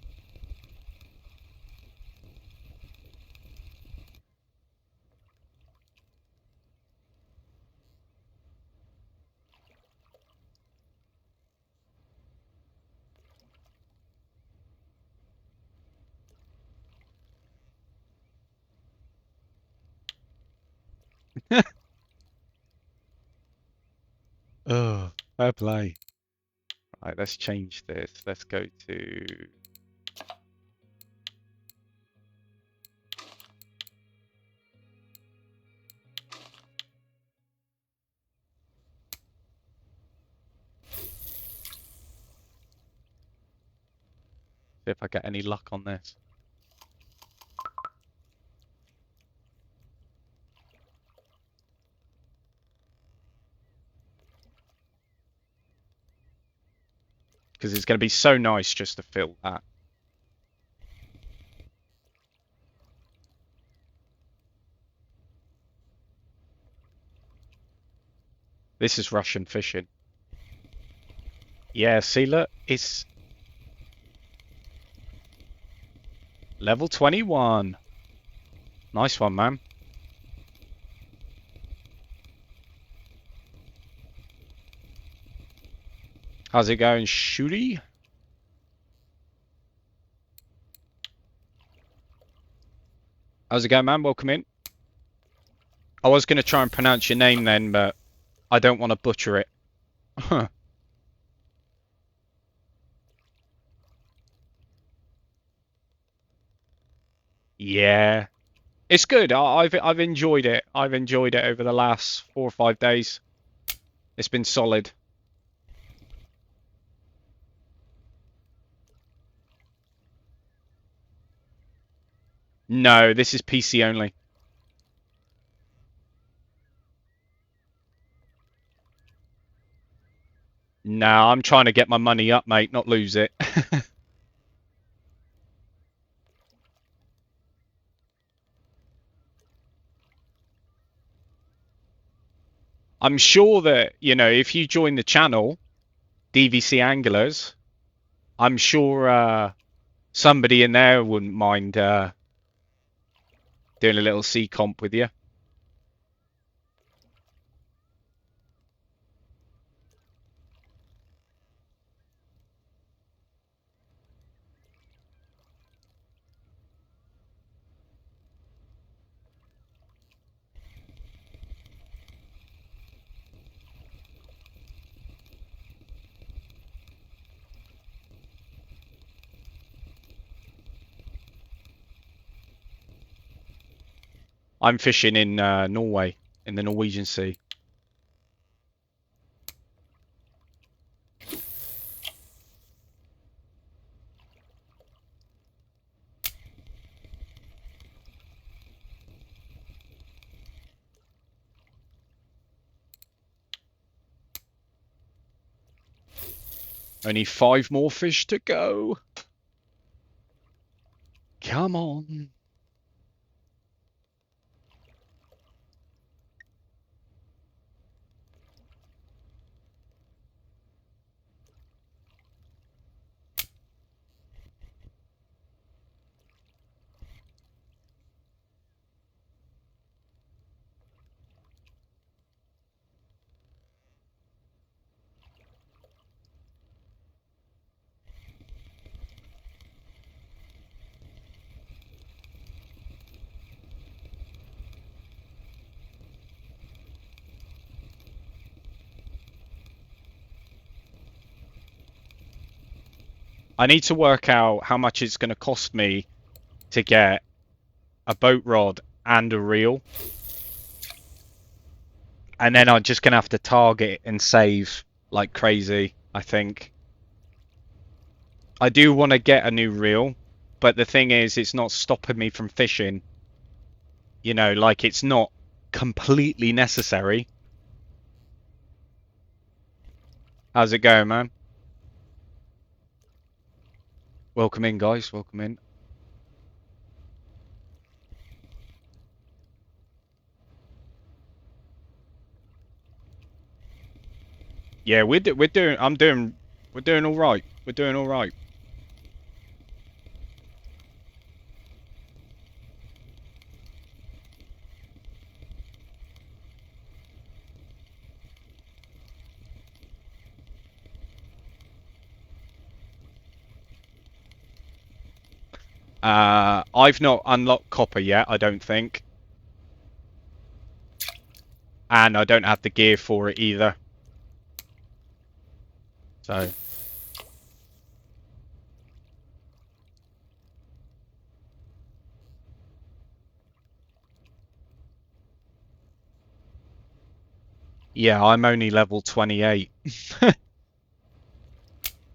S1: Oh, fair play. Right, let's change this. Let's go to... See if I get any luck on this. Because it's going to be so nice just to fill that. This is Russian fishing. Yeah, see, look, it's level 21. Nice one, man. How's it going, Shooty? How's it going, man? Welcome in. I was going to try and pronounce your name then, but I don't want to butcher it. Yeah. It's good. I've enjoyed it. I've enjoyed it over the last 4 or 5 days. It's been solid. No, this is PC only. No, I'm trying to get my money up, mate, not lose it. I'm sure that, you know, if you join the channel, DVC Anglers, I'm sure somebody in there wouldn't mind doing a little C comp with you. I'm fishing in Norway, in the Norwegian Sea. Only 5 more fish to go. Come on. I need to work out how much it's going to cost me to get a boat rod and a reel. And then I'm just going to have to target and save like crazy, I think. I do want to get a new reel, but the thing is, it's not stopping me from fishing. You know, like it's not completely necessary. How's it going, man? Welcome in, guys. Welcome in. Yeah, we're doing. I'm doing. We're doing all right. We're doing all right. I've not unlocked copper yet. I don't think, and I don't have the gear for it either. So yeah, I'm only level 28.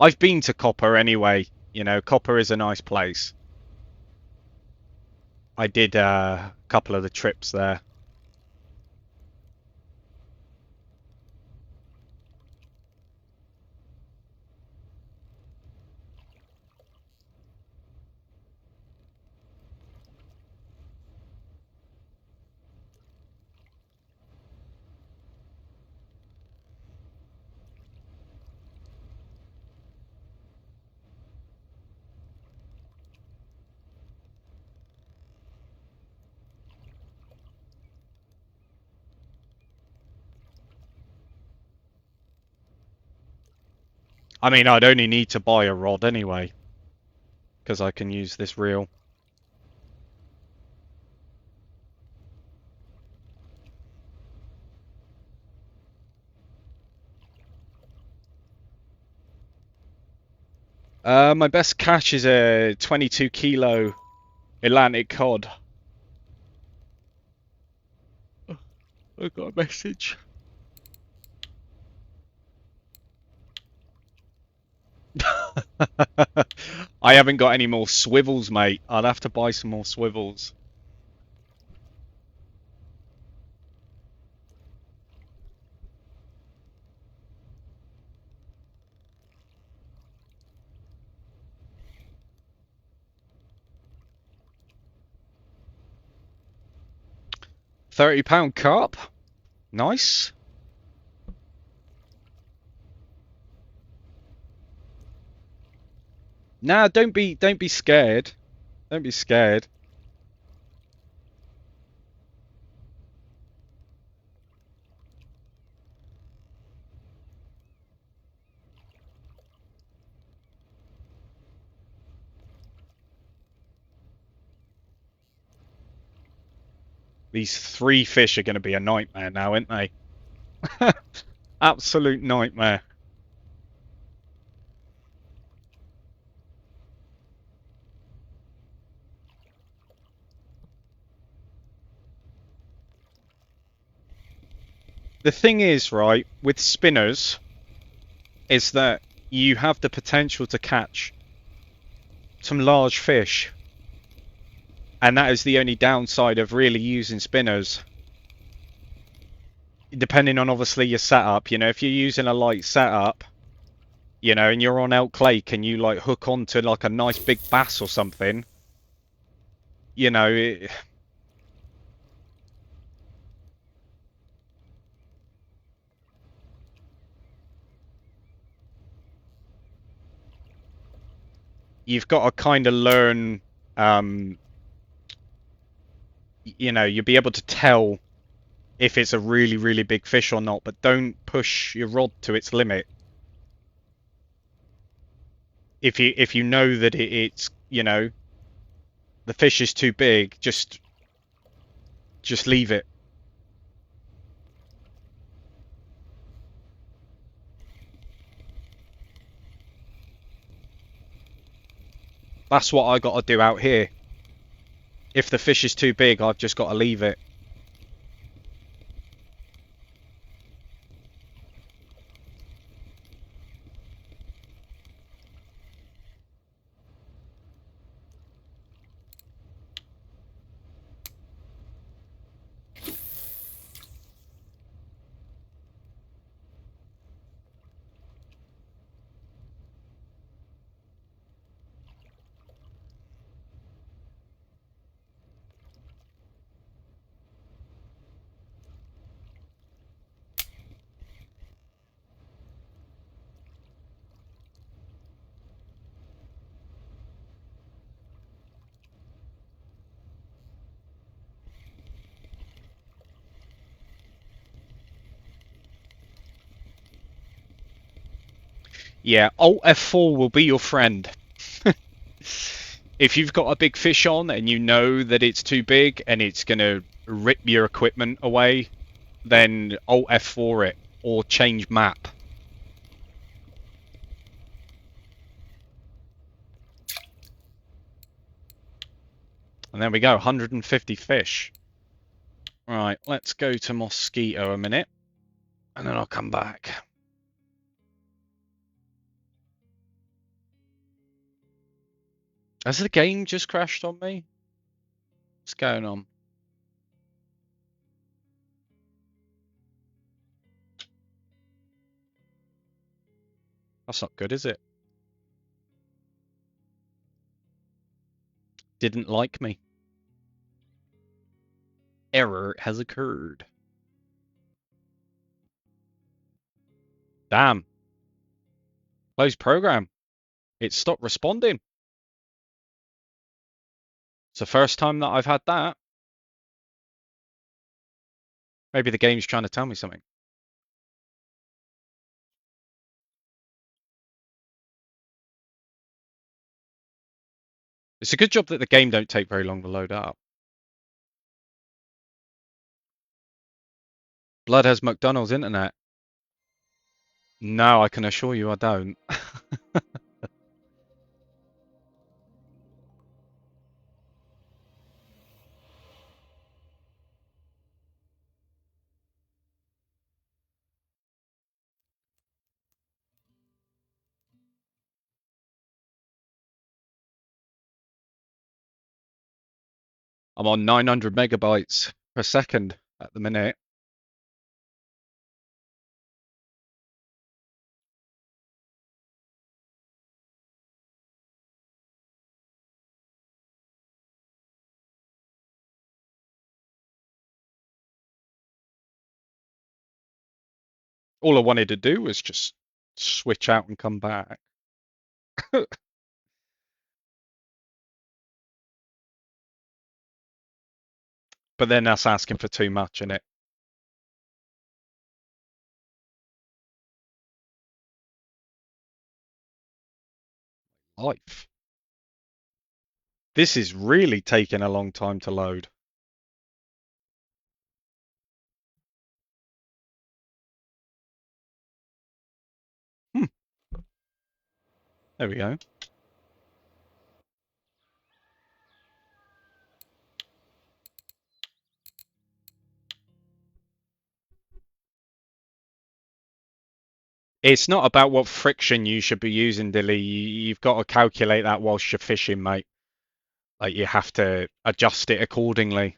S1: I've been to copper anyway. You know, copper is a nice place. I did a couple of the trips there. I mean, I'd only need to buy a rod anyway, because I can use this reel. My best catch is a 22 kilo Atlantic cod. I got a message. I haven't got any more swivels, mate. I'll have to buy some more swivels. £30 carp. Nice. Nah, don't be scared. Don't be scared. These three fish are going to be a nightmare now, aren't they? Absolute nightmare. The thing is, right, with spinners, is that you have the potential to catch some large fish. And that is the only downside of really using spinners. Depending on obviously your setup, you know, if you're using a light setup, you know, and you're on Elk Lake and you like hook onto like a nice big bass or something, you know, you've got to kind of learn, um, you know, you'll be able to tell if it's a really, really big fish or not, but don't push your rod to its limit. If you know that it's, you know, the fish is too big, just leave it. That's what I got to do out here. If the fish is too big, I've just got to leave it. Yeah, Alt F4 will be your friend. If you've got a big fish on and you know that it's too big and it's going to rip your equipment away, then Alt F4 it or change map. And there we go, 150 fish. Right, let's go to Mosquito a minute and then I'll come back. Has the game just crashed on me? What's going on? That's not good, is it? Didn't like me. Error has occurred. Damn. Close program. It stopped responding. It's the first time that I've had that. Maybe the game's trying to tell me something. It's a good job that the game don't take very long to load up. Blood has McDonald's internet. No, I can assure you I don't. I'm on 900 megabytes per second at the minute. All I wanted to do was just switch out and come back. But then that's asking for too much, innit? Life. This is really taking a long time to load. Hmm, there we go. It's not about what friction you should be using, Dilly. You've got to calculate that whilst you're fishing, mate. Like you have to adjust it accordingly.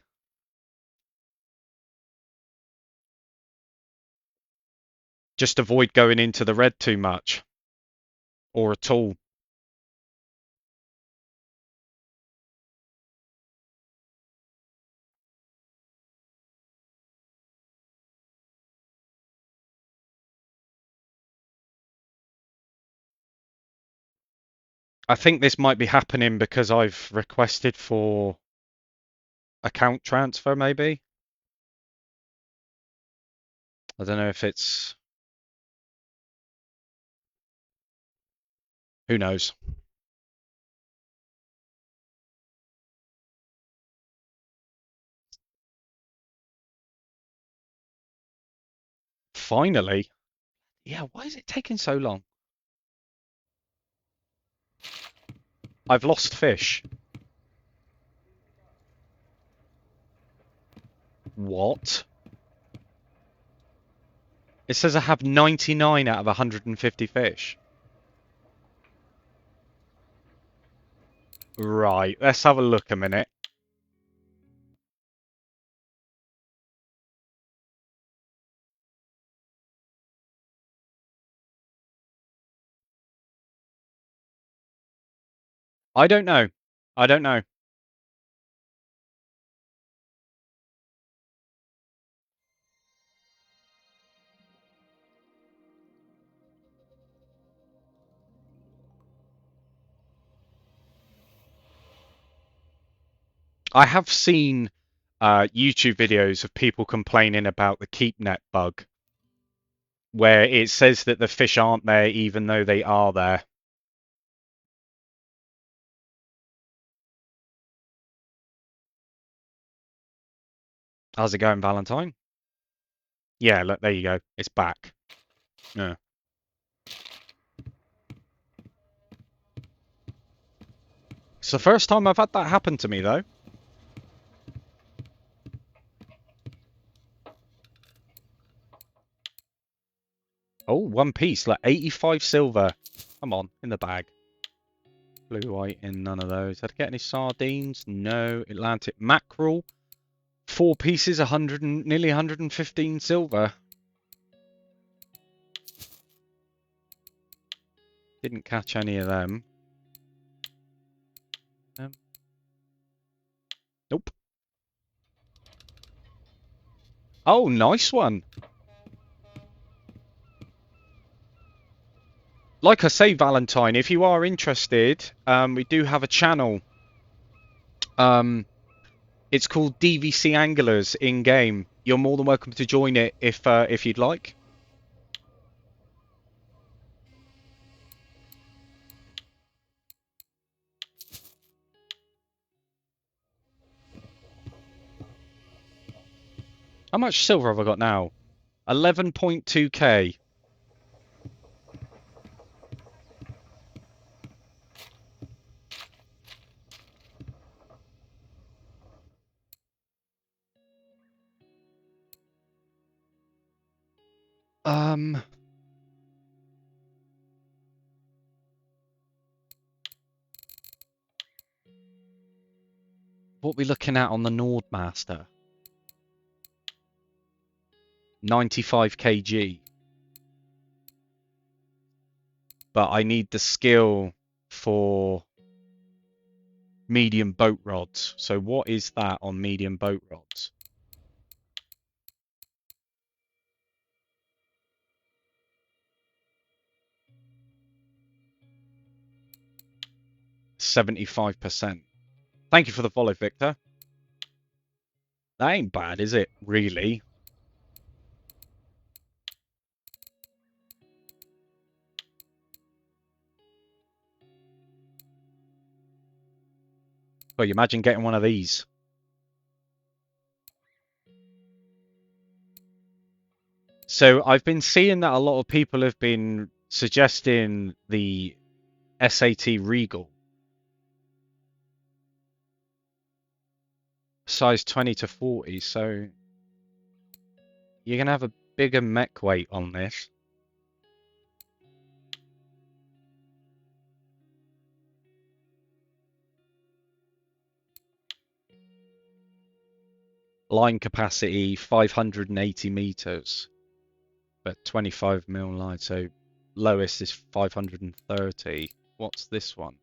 S1: Just avoid going into the red too much or at all. I think this might be happening because I've requested for account transfer, maybe. I don't know if it's... Who knows? Finally. Yeah, why is it taking so long? I've lost fish. What? It says I have 99 out of 150 fish. Right, let's have a look a minute. I don't know. I don't know. I have seen YouTube videos of people complaining about the keep net bug. where it says that the fish aren't there even though they are there. How's it going, Valentine? Yeah, look, there you go. It's back. Yeah. It's the first time I've had that happen to me, though. Oh, one piece, like 85 silver. Come on, in the bag. Blue, white, in none of those. Did I get any sardines? No. Atlantic mackerel. 4 pieces, 100 and nearly 115 silver. Didn't catch any of them. Nope. Oh, nice one. Like I say, Valentine, if you are interested, we do have a channel. It's called DVC Anglers in game. You're more than welcome to join it if you'd like. How much silver have I got now? 11.2k. What are we looking at on the Nordmaster? 95 kg. But I need the skill for medium boat rods. So what is that on medium boat rods? %75%. Thank you for the follow, Victor. That ain't bad, is it? Really? Well, you imagine getting one of these. So I've been seeing that a lot of people have been suggesting the SAT Regal. Size 20 to 40, so you're going to have a bigger mech weight on this. Line capacity 580 meters, but 25 mil line, so lowest is 530. What's this one?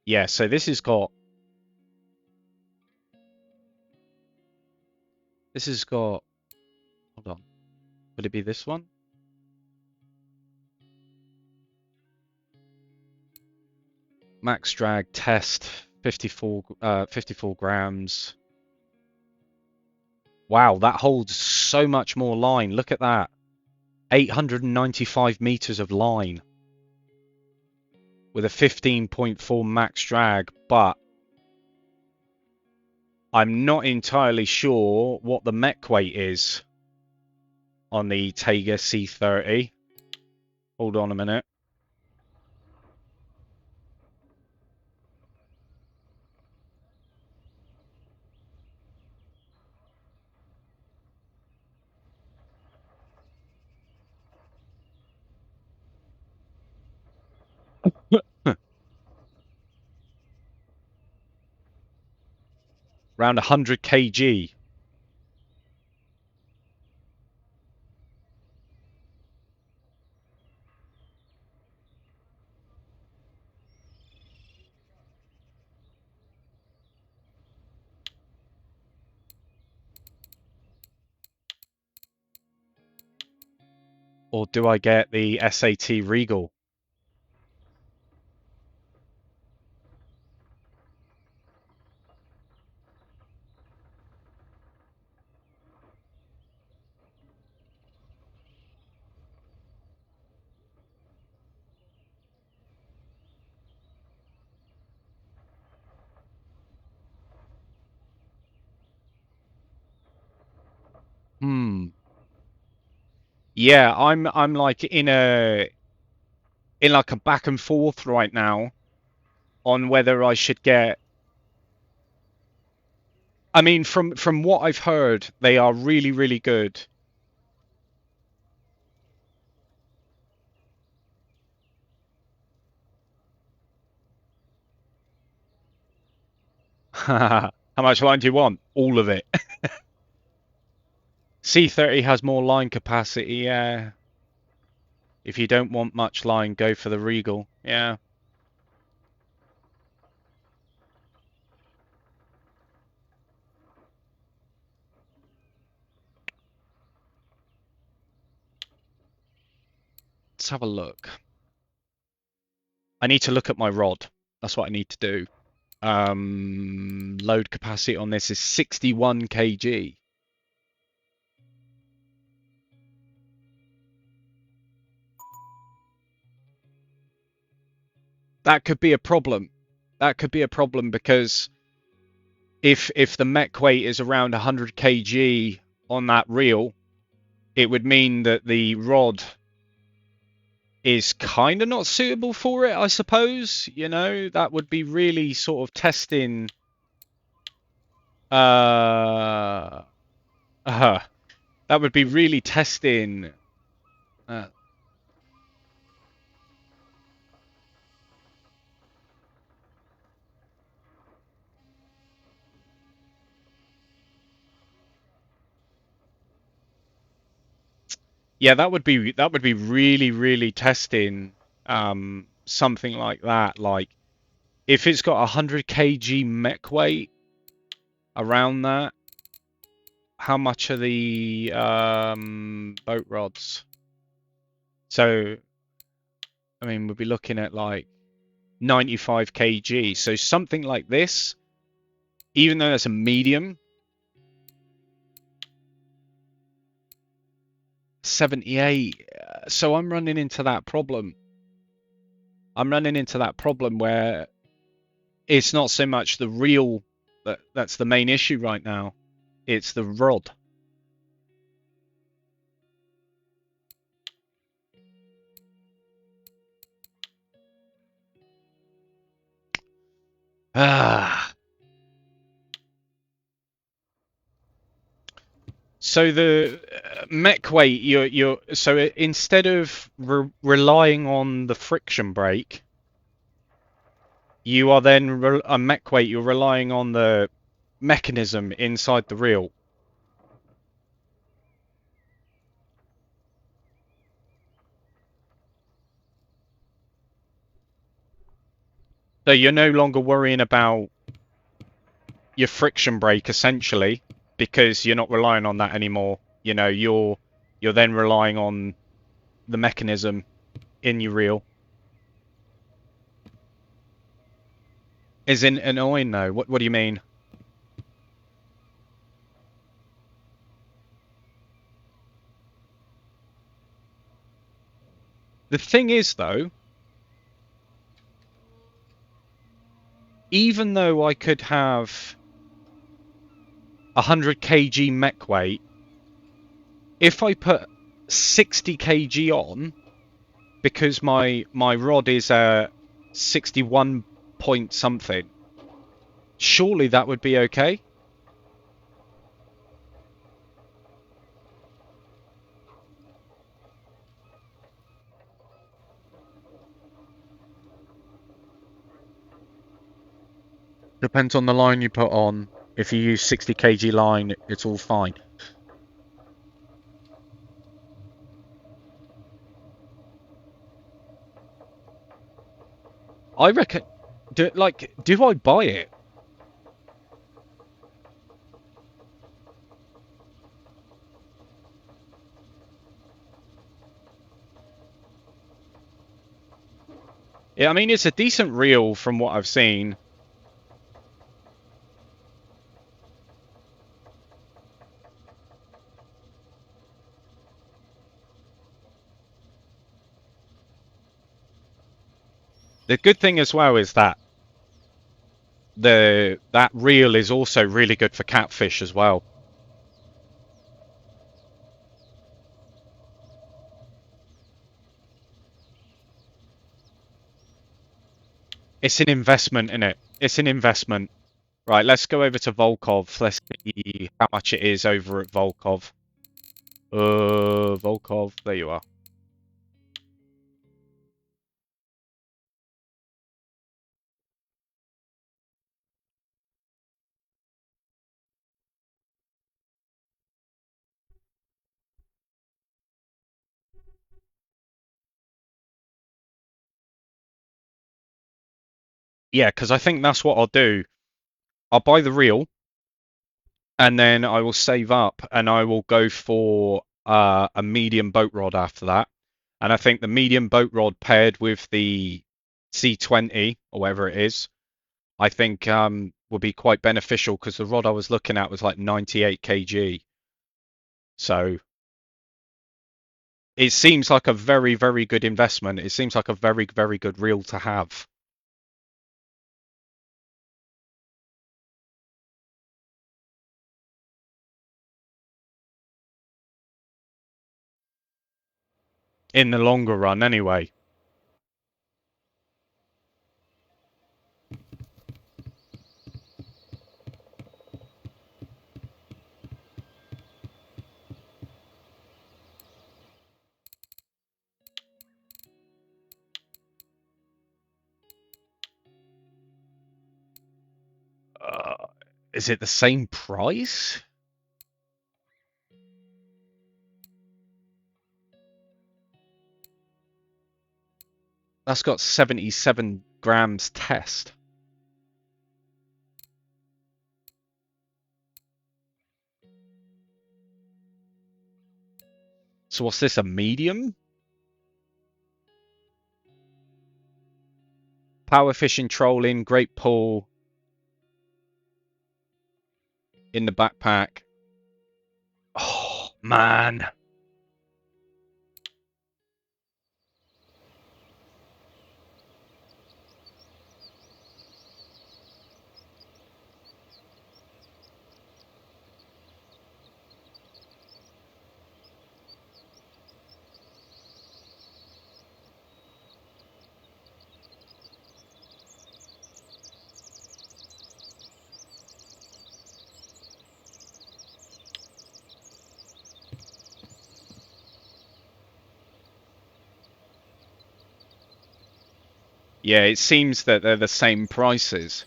S1: Yeah, so this has got hold on. Would it be this one? Max drag test 54 grams. Wow, that holds so much more line. Look at that. 895 meters of line with a 15.4 max drag, but I'm not entirely sure what the mech weight is on the Tega C30. Hold on a minute. Around 100 kg. Or do I get the SAT Regal? Yeah, I'm like in like a back and forth right now on whether I should get. I mean, from what I've heard, they are really, really good. How much line do you want? All of it. C30 has more line capacity, yeah. If you don't want much line, go for the Regal. Yeah. Let's have a look. I need to look at my rod. That's what I need to do. Load capacity on this is 61 kg. That could be a problem. That could be a problem because if the mech weight is around 100 kg on that reel, it would mean that the rod is kind of not suitable for it, I suppose. You know, that would be really sort of testing. Uh, uh that would be really testing. Uh, yeah, that would be really, really testing something like that. Like if it's got 100 kg mech weight around that, how much are the boat rods? So I mean, we'll be looking at like 95 kg. So something like this, even though it's a medium, 78. So I'm running into that problem. I'm running into that problem where it's not so much the reel that's the main issue right now. It's the rod. Ah. So the mech weight, you're so instead of relying on the friction brake, you are then a mech weight. You're relying on the mechanism inside the reel. So you're no longer worrying about your friction brake essentially because you're not relying on that anymore. You know, you're then relying on the mechanism in your reel. Is in annoying though. What do you mean? The thing is though, even though I could have 100 kg mech weight, if I put 60 kg on, because my rod is a 61 point something, surely that would be okay. Depends on the line you put on. If you use 60 kg line, it's all fine. I reckon. Do I buy it? Yeah, I mean it's a decent reel from what I've seen. The good thing as well is that that reel is also really good for catfish as well. It's an investment, isn't it? It's an investment. Right, let's go over to Volkov. Let's see how much it is over at Volkov. Volkov, there you are. Yeah, because I think that's what I'll do. I'll buy the reel, and then I will save up, and I will go for a medium boat rod after that. And I think the medium boat rod paired with the C20 or whatever it is, I think will be quite beneficial because the rod I was looking at was like 98 kg. So it seems like a very, very good investment. It seems like a very, very good reel to have. In the longer run, anyway. Uh, is it the same price? That's got 77 grams test. So what's this, a medium? Power fishing, trolling, great pull in the backpack. Oh, man. Yeah, it seems that they're the same prices.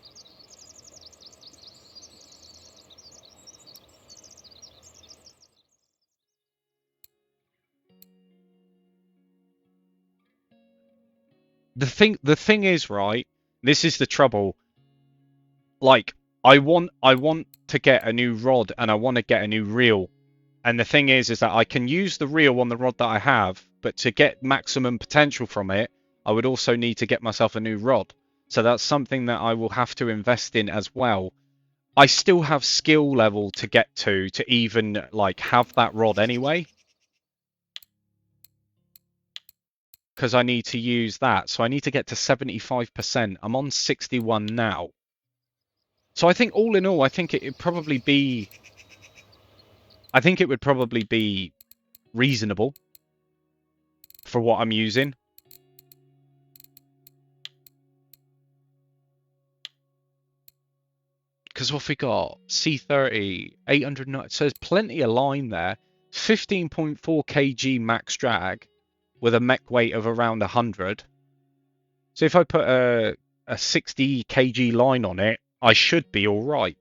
S1: The thing is, right, this is the trouble. Like, I want to get a new rod and I want to get a new reel. And the thing is that I can use the reel on the rod that I have, but to get maximum potential from it, I would also need to get myself a new rod. So that's something that I will have to invest in as well. I still have skill level to get to even like have that rod anyway, because I need to use that. So I need to get to 75%. I'm on 61 now. So I think all in all, I think it would probably be reasonable for what I'm using. Because what we got? C30, 800 so there's plenty of line there. 15.4 kg max drag with a mech weight of around 100. So if I put a 60 kg line on it, I should be all right.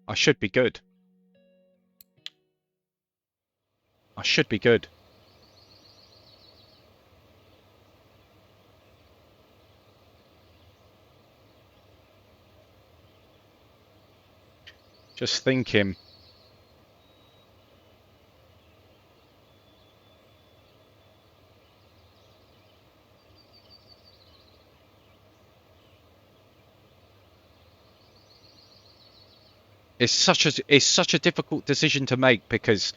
S1: I should be good. I should be good. Just thinking. It's such a difficult decision to make because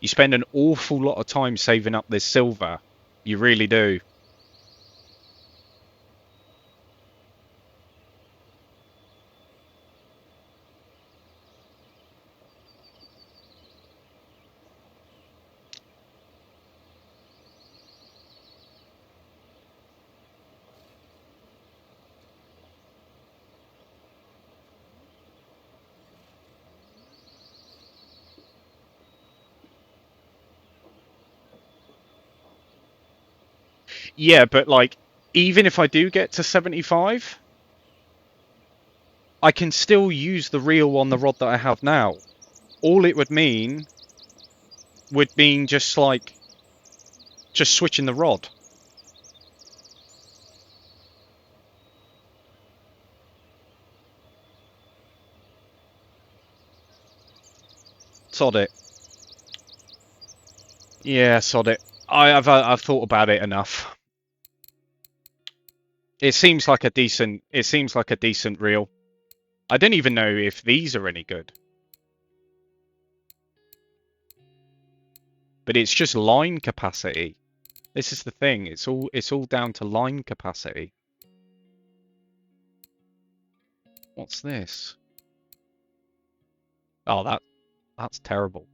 S1: you spend an awful lot of time saving up this silver. You really do. Yeah, but like, even if I do get to 75, I can still use the reel on the rod that I have now. All it would mean just like, just switching the rod. Sod it. Yeah, sod it. I've thought about it enough. It seems like a decent reel. I don't even know if these are any good. But it's just line capacity. This is the thing. It's all down to line capacity. What's this? Oh, that's terrible.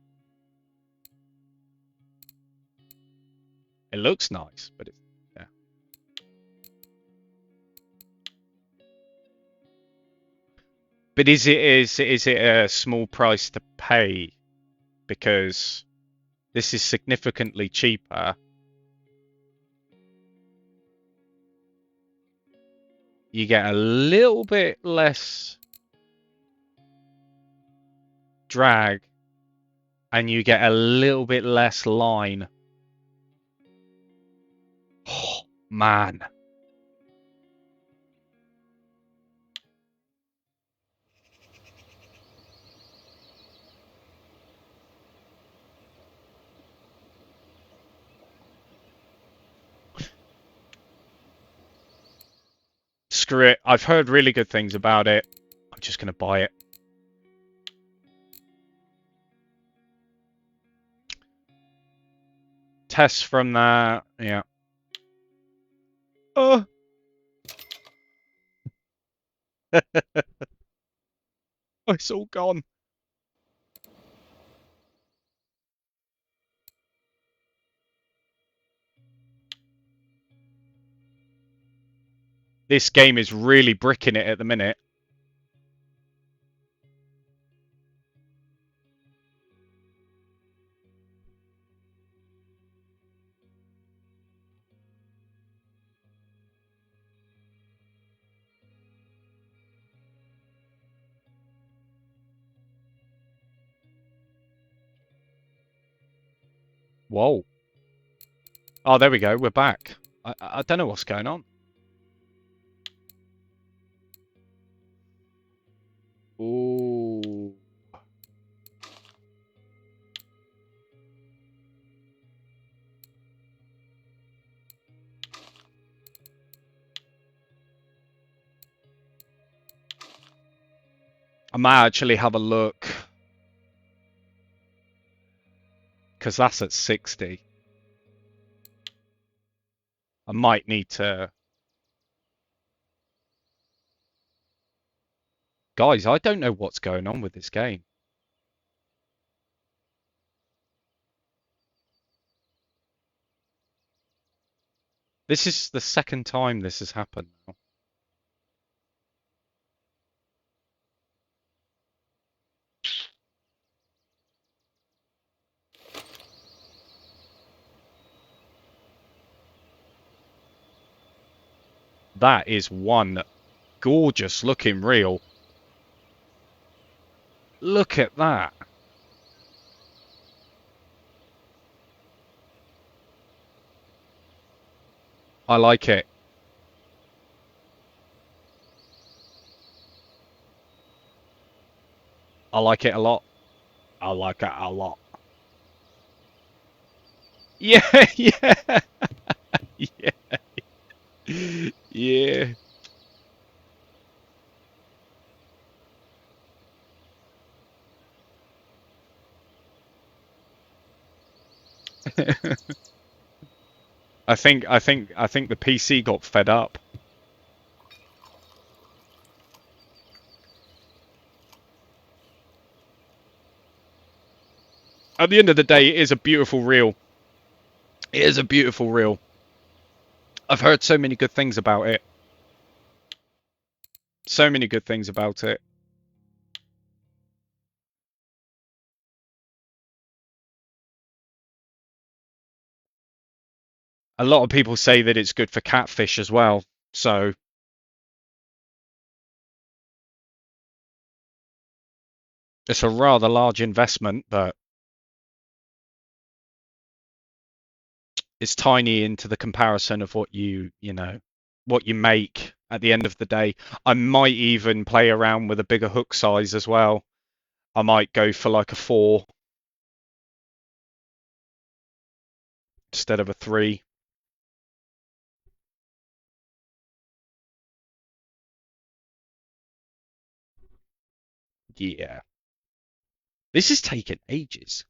S1: It looks nice, but it's yeah. But is it a small price to pay because this is significantly cheaper? You get a little bit less drag and you get a little bit less line. Oh, man. Screw it. I've heard really good things about it. I'm just going to buy it. Tests from that. Yeah. Oh. It's all gone. This game is really bricking it at the minute. Whoa. Oh, there we go. We're back. I don't know what's going on. Ooh. I might actually have a look. Because that's at 60. I might need to... Guys, I don't know what's going on with this game. This is the second time this has happened now. That is one gorgeous looking reel. Look at that. I like it. I like it a lot. I like it a lot. Yeah, yeah, yeah, yeah. I think the PC got fed up. At the end of the day, it is a beautiful reel. It is a beautiful reel. I've heard so many good things about it. So many good things about it. A lot of people say that it's good for catfish as well. So it's a rather large investment, but it's tiny into the comparison of what what you make at the end of the day. I might even play around with a bigger hook size as well. I might go for like a 4 instead of a 3. Yeah. This is taking ages.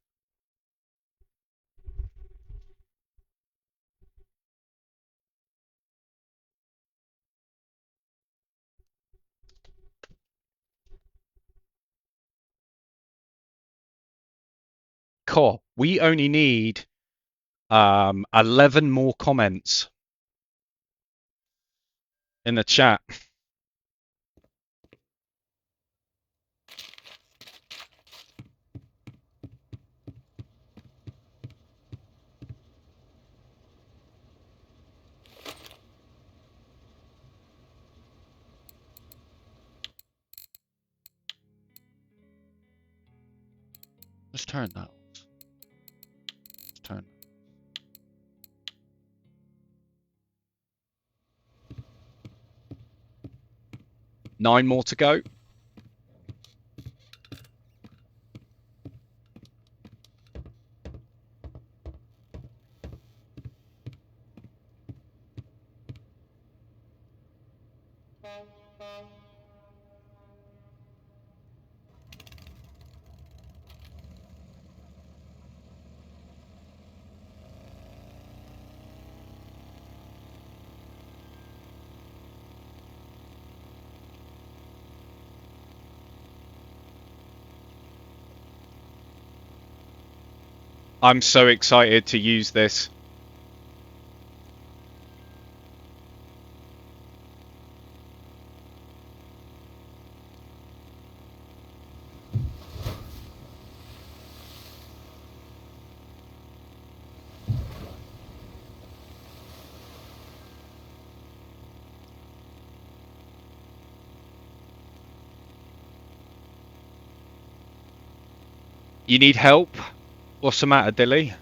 S1: Cool. We only need 11 more comments in the chat. Let's turn that off. Let's turn. 9 more to go. I'm so excited to use this. You need help? What's the matter, Dilly?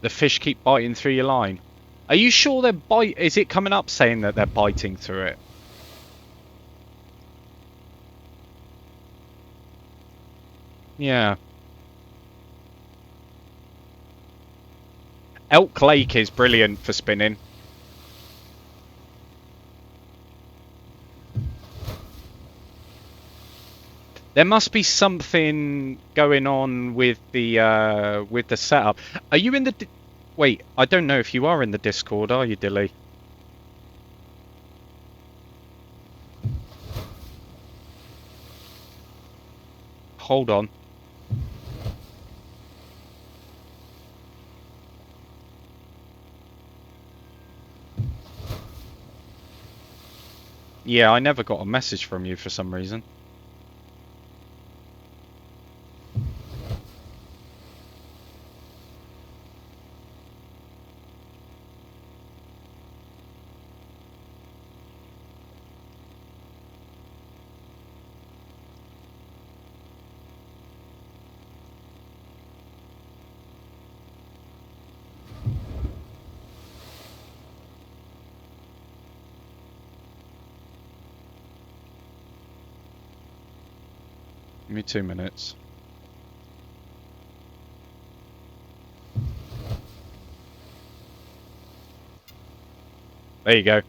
S1: The fish keep biting through your line. Are you sure they're bite? Is it coming up saying that they're biting through it? Yeah. Elk Lake is brilliant for spinning. There must be something going on with the setup. Are you in the? Wait, I don't know if you are in the Discord, are you, Dilly? Hold on. Yeah, I never got a message from you for some reason. Give me 2 minutes. There you go.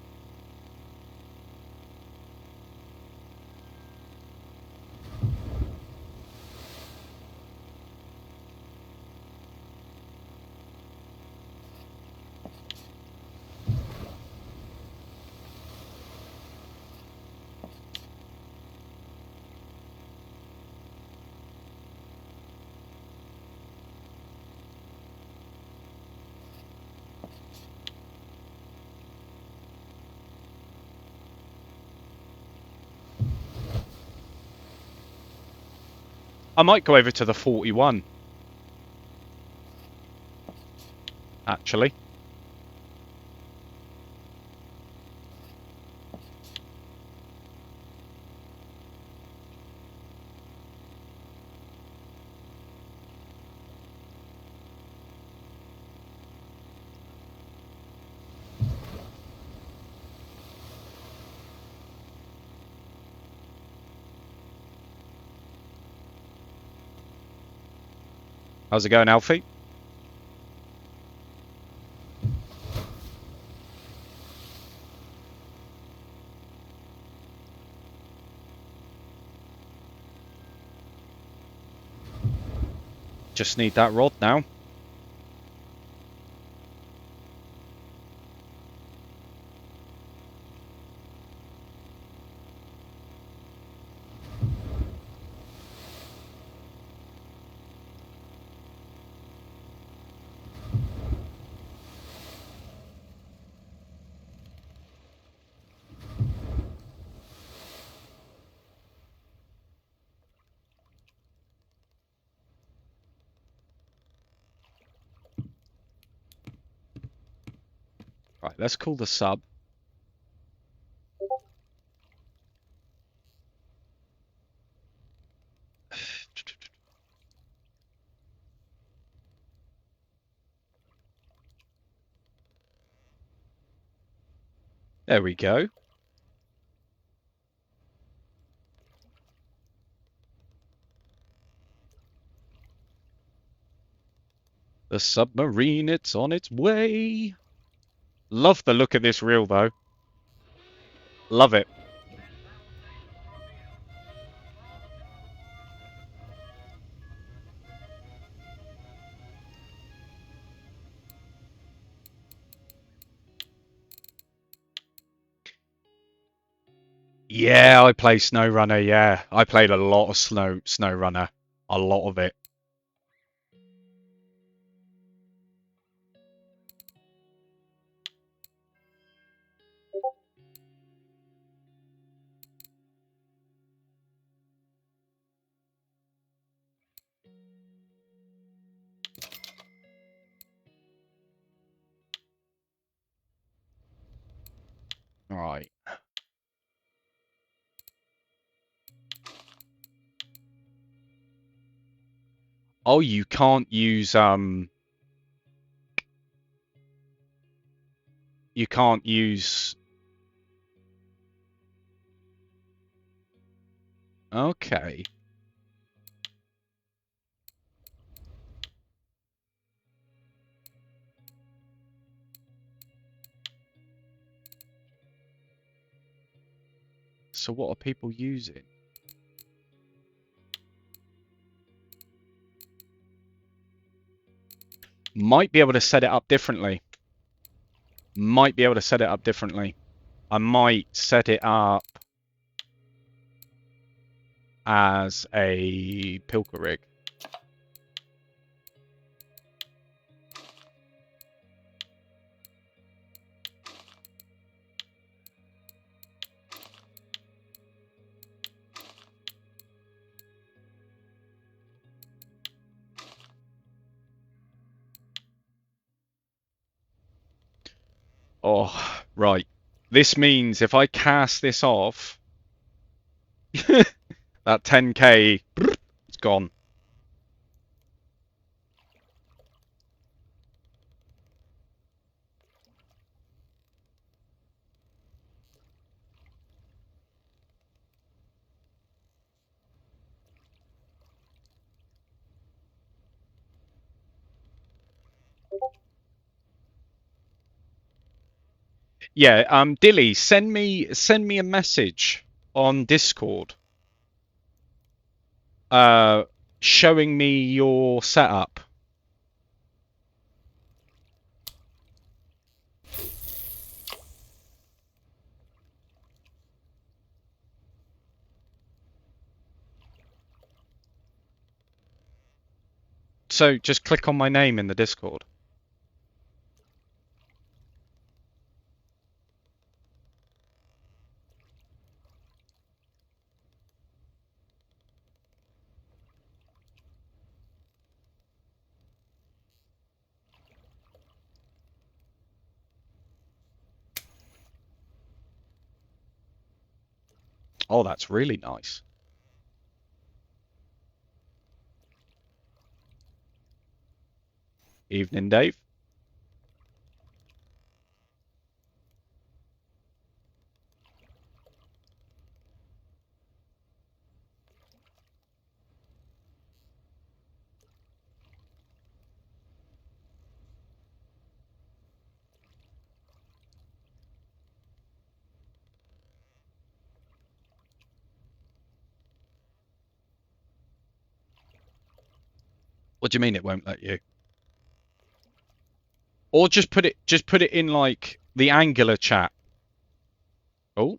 S1: I might go over to the 41. Actually. How's it going, Alfie? Just need that rod now. Right, let's call the sub. There we go. The submarine, it's on its way. Love the look of this reel, though. Love it. Yeah, I play SnowRunner, yeah. I played a lot of SnowRunner. A lot of it. Right. Oh, you can't use you can't use. Okay. So what are people using? Might be able to set it up differently. Might be able to set it up differently. I might set it up as a pilker rig. Oh, right. This means if I cast this off, that 10k, it's gone. Yeah, Dilly, send me a message on Discord, uh, showing me your setup. So just click on my name in the Discord. Oh, that's really nice. Evening, Dave. What do you mean it won't let you? Or just put it in like the Angular chat. Oh,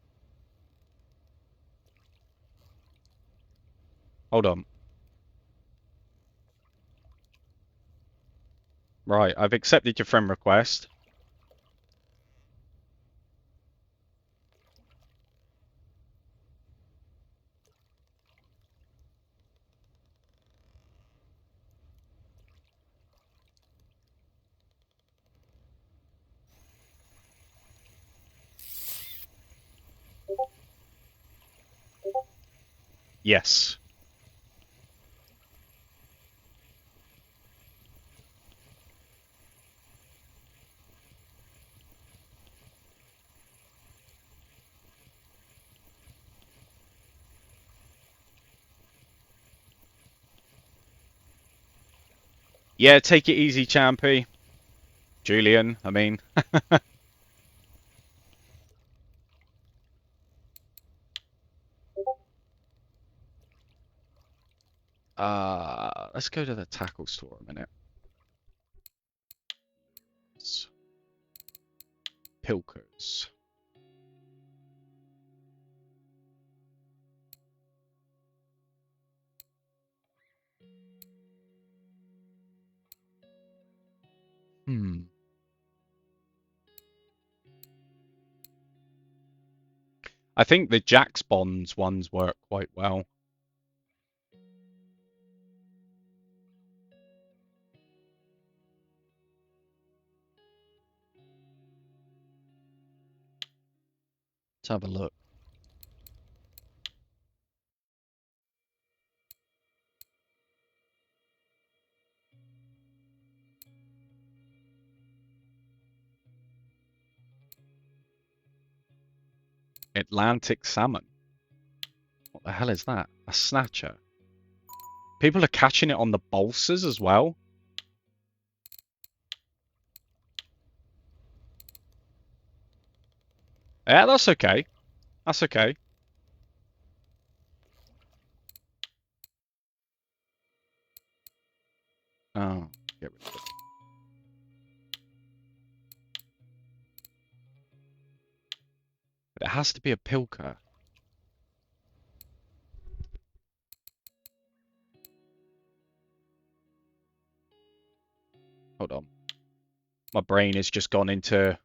S1: hold on. Right, I've accepted your friend request. Yes. Yeah, take it easy, Champy. Julian, I mean. Let's go to the tackle store a minute. Pilkers. Hmm. I think the Jax Bonds ones work quite well. Let's have a look. Atlantic salmon. What the hell is that? A snatcher. People are catching it on the balsas as well. Yeah, that's okay. That's okay. Oh, get rid of it. But it has to be a pilker. Hold on. My brain has just gone into...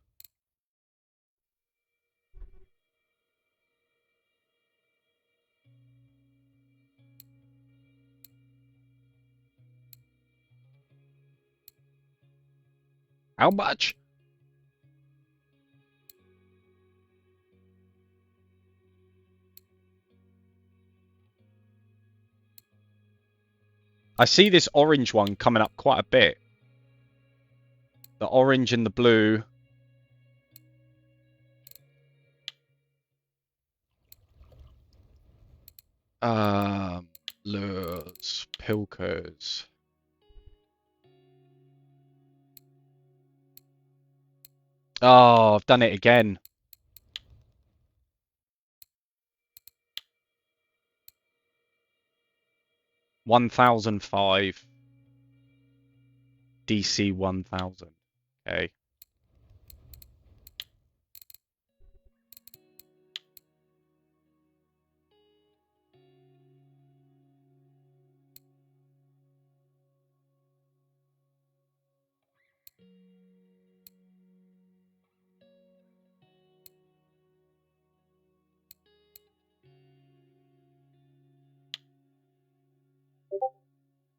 S1: How much? I see this orange one coming up quite a bit. The orange and the blue. Lures, pilkers. Oh, I've done it again. 1005. DC 1000. Okay.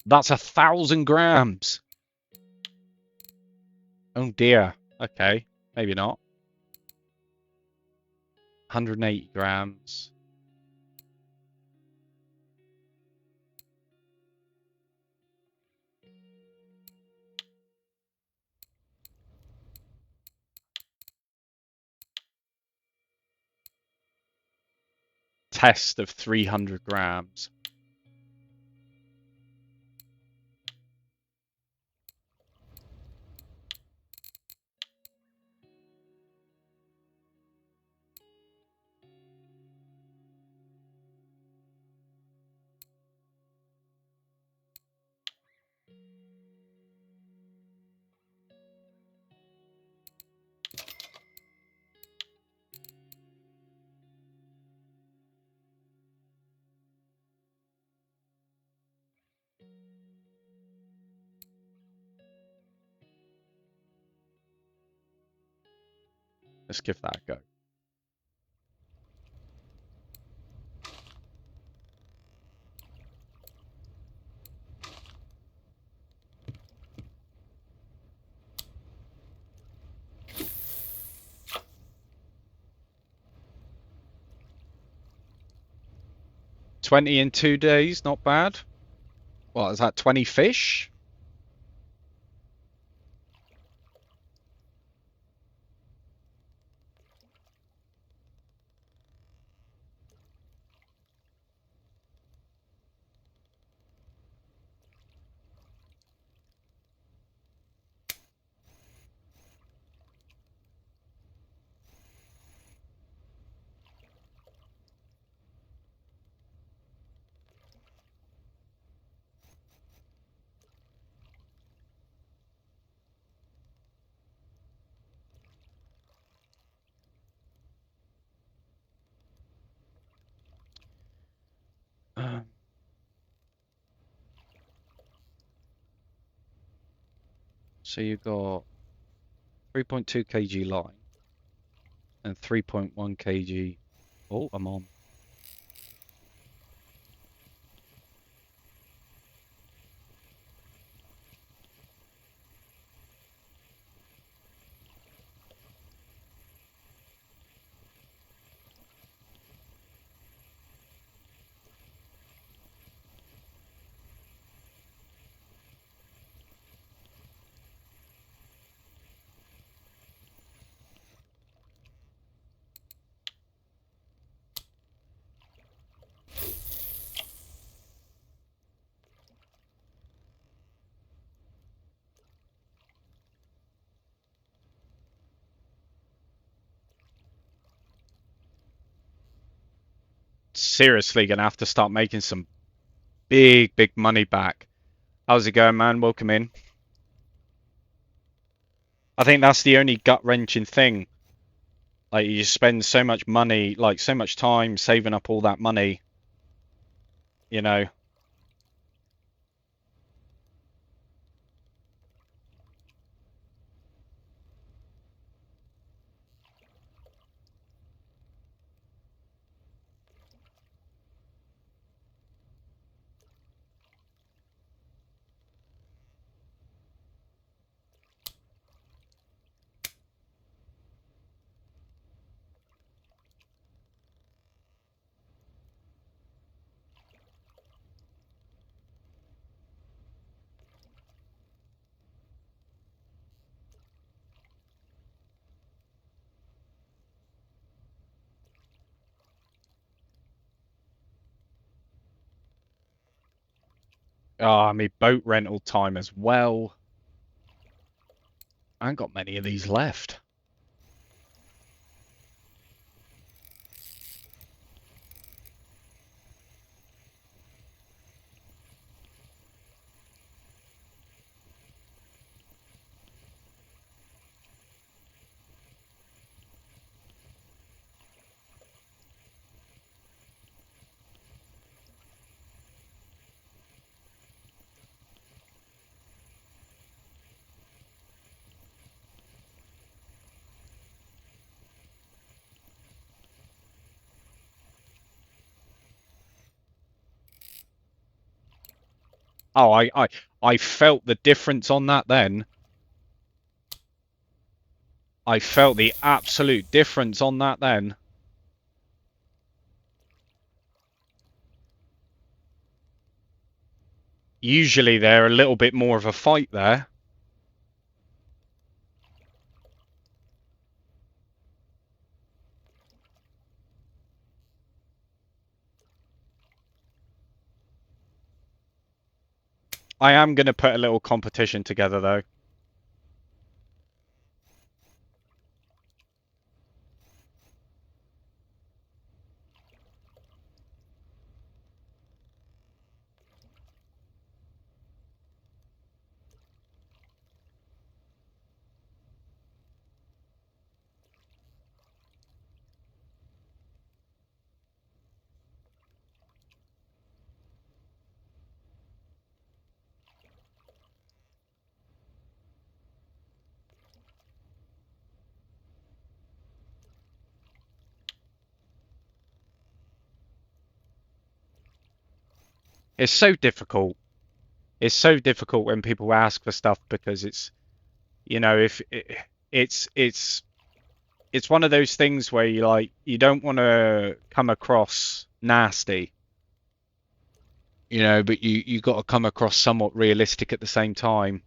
S1: That's 1,000 grams. Oh dear. Okay. Maybe not. 180 grams. test of 300 grams. Let's give that a go. $20 in 2 days, not bad. What is that, 20 fish? So you got 3.2 kg line and 3.1 kg. Oh, I'm on. Seriously gonna have to start making some big money back. How's it going, man? Welcome in. I think that's the only gut-wrenching thing. Like, you spend so much money, like so much time saving up all that money, you know. Ah, I mean, boat rental time as well. I ain't got many of these left. Oh, I felt the difference on that then. I felt the absolute difference on that then. Usually they're a little bit more of a fight there. I am going to put a little competition together, though. It's so difficult. It's so difficult when people ask for stuff because it's, you know, if it, it's it's one of those things where you don't want to come across nasty, but you got to come across somewhat realistic at the same time.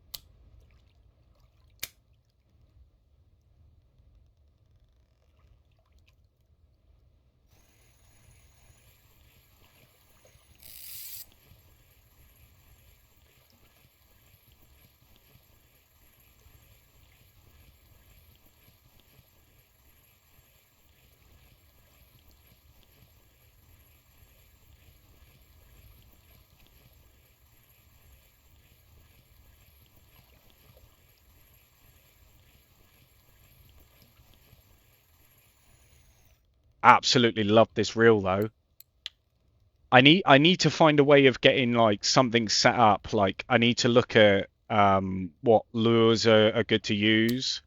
S1: Absolutely love this reel though. I need to find a way of getting like something set up. Like I need to look at what lures are good to use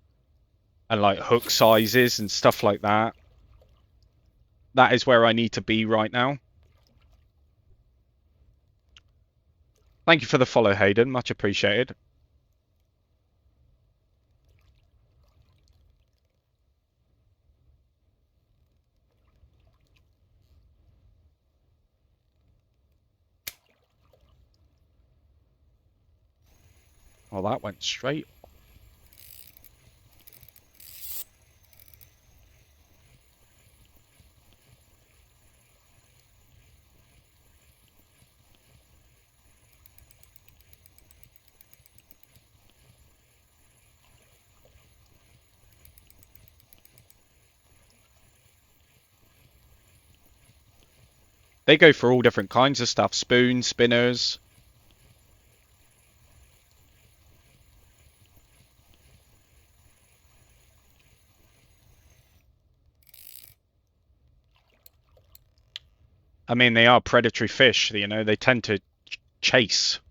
S1: and like hook sizes and stuff like that. That is where I need to be right now. Thank you for the follow, Hayden. Much appreciated. Well, that went straight. They go for all different kinds of stuff. Spoons, spinners. I mean, they are predatory fish, they tend to chase.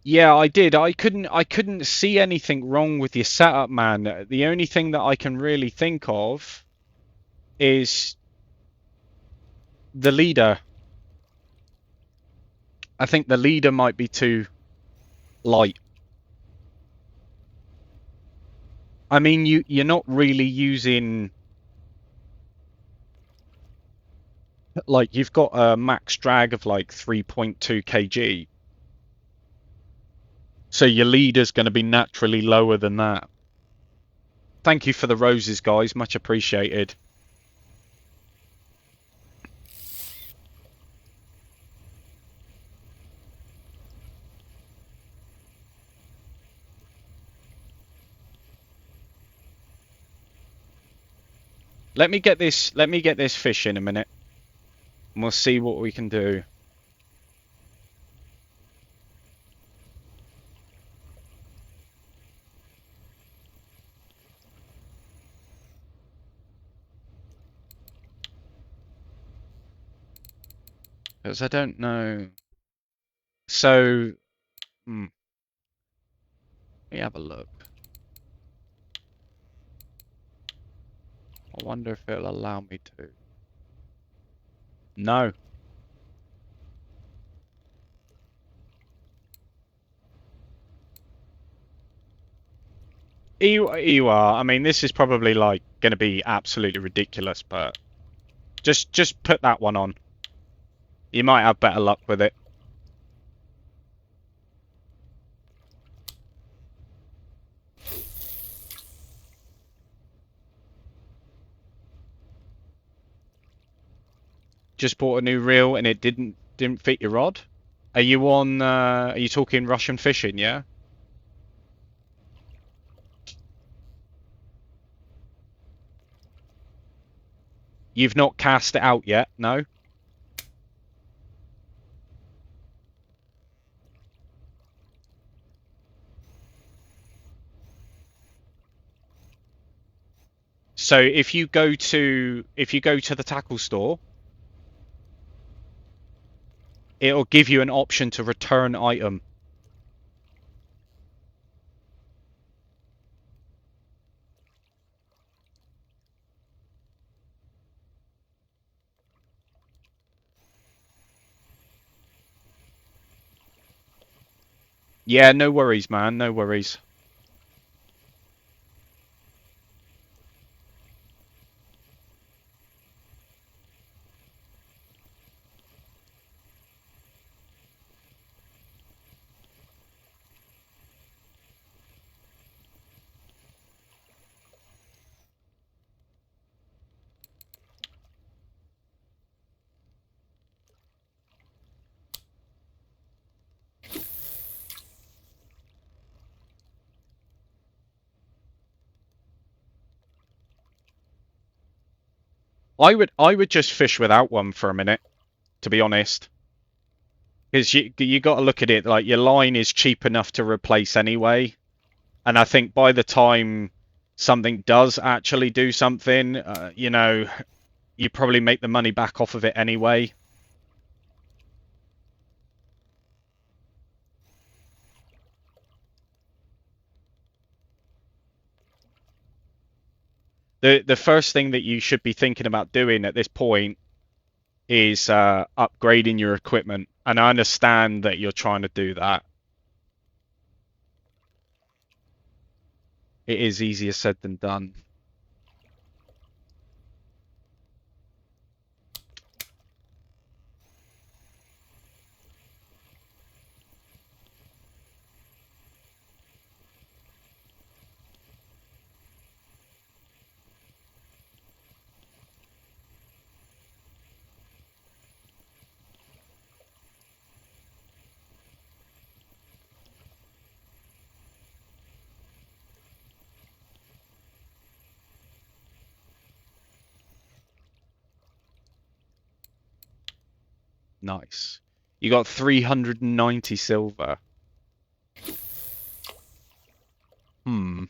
S1: Yeah, I did. I couldn't see anything wrong with your setup, man. The only thing that I can really think of is the leader. I think the leader might be too light. I mean, you're not really using like you've got a max drag of like 3.2 kg. So your leader's going to be naturally lower than that. Thank you for the roses, guys. Much appreciated. Let me get this fish in a minute, and we'll see what we can do. Because I don't know. So, let me have a look. I wonder if it'll allow me to. No. You are. I mean, this is probably like going to be absolutely ridiculous, but just put that one on. You might have better luck with it. just bought a new reel and it didn't fit your rod? Are you on? Are you talking Russian fishing? Yeah. You've not cast it out yet, no? So if you go to the tackle store, it'll give you an option to return item. Yeah, no worries, man. No worries. I would just fish without one for a minute, to be honest. Because you got to look at it like your line is cheap enough to replace anyway, and I think by the time something does actually do something, you probably make the money back off of it anyway. The first thing that you should be thinking about doing at this point is upgrading your equipment, and I understand that you're trying to do that. It is easier said than done. Nice. You got 390 silver. Hmm.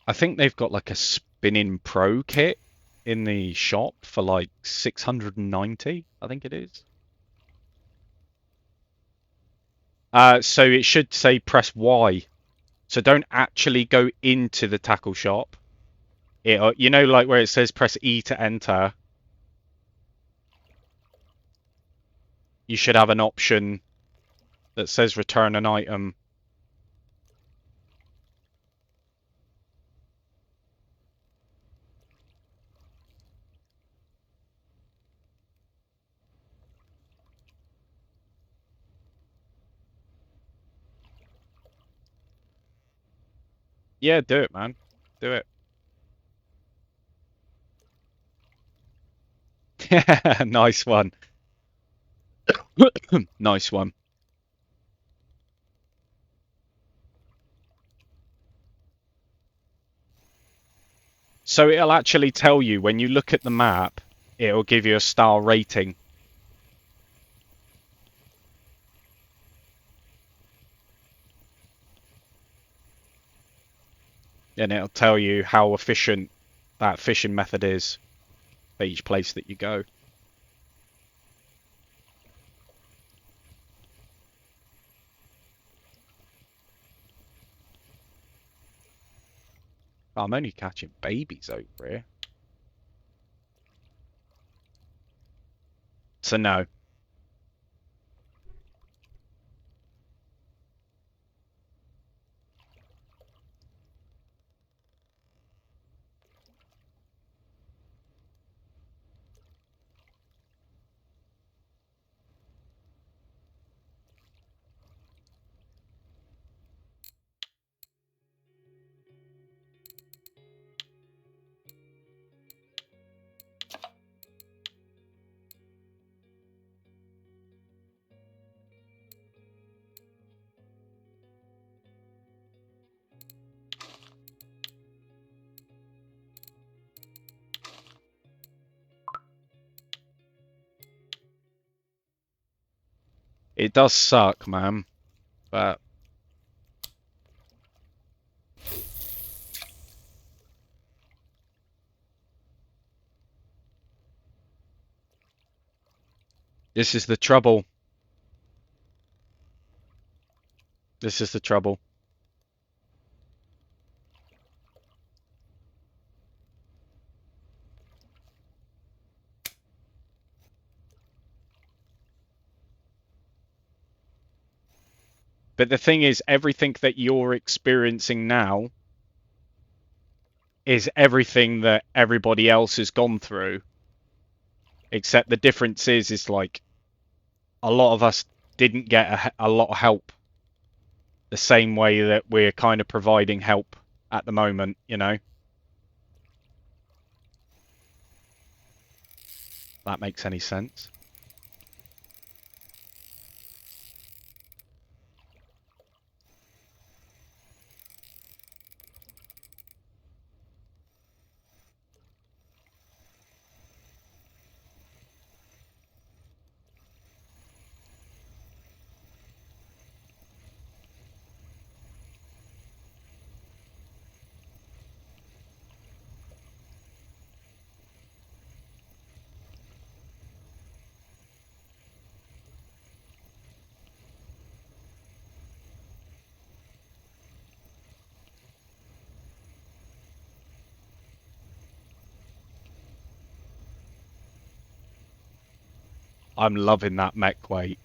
S1: I think they've got like a spinning pro kit in the shop for like 690, I think it is. So it should say press Y. So don't actually go into the tackle shop. Like where it says press E to enter, you should have an option that says return an item. Yeah, do it, man. Do it. Nice one. Nice one. So it'll actually tell you when you look at the map, it'll give you a star rating. And it'll tell you how efficient that fishing method is for each place that you go. I'm only catching babies over here. So no. It does suck, man. But this is the trouble. This is the trouble. But the thing is, everything that you're experiencing now is everything that everybody else has gone through. Except the difference is like a lot of us didn't get a lot of help the same way that we're kind of providing help at the moment, you know? That makes any sense. I'm loving that mech weight.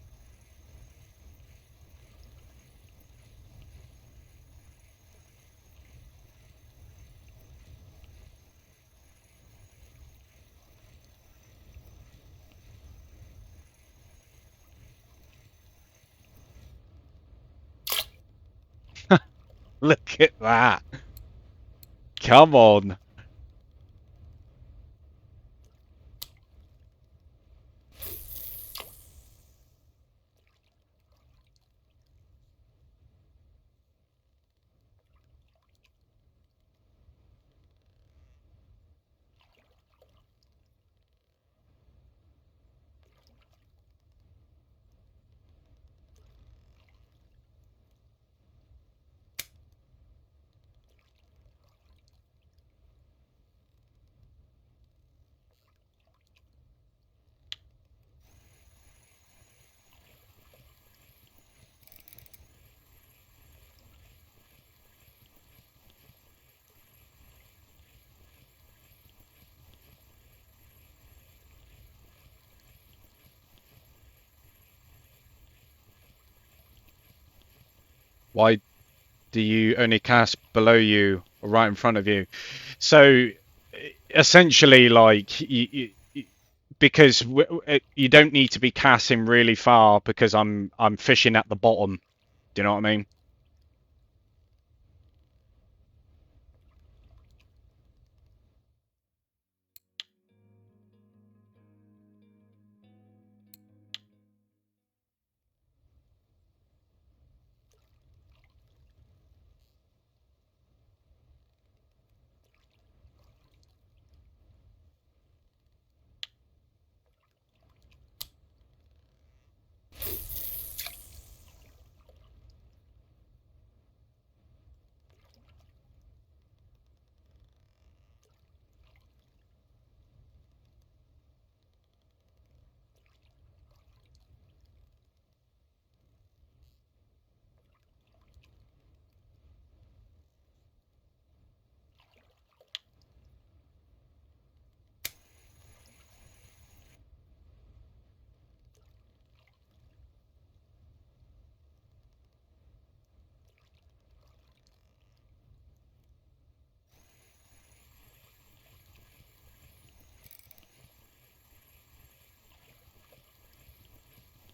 S1: Look at that. Come on. Why do you only cast below you or right in front of you? So essentially, like, because you don't need to be casting really far because I'm fishing at the bottom. Do you know what I mean?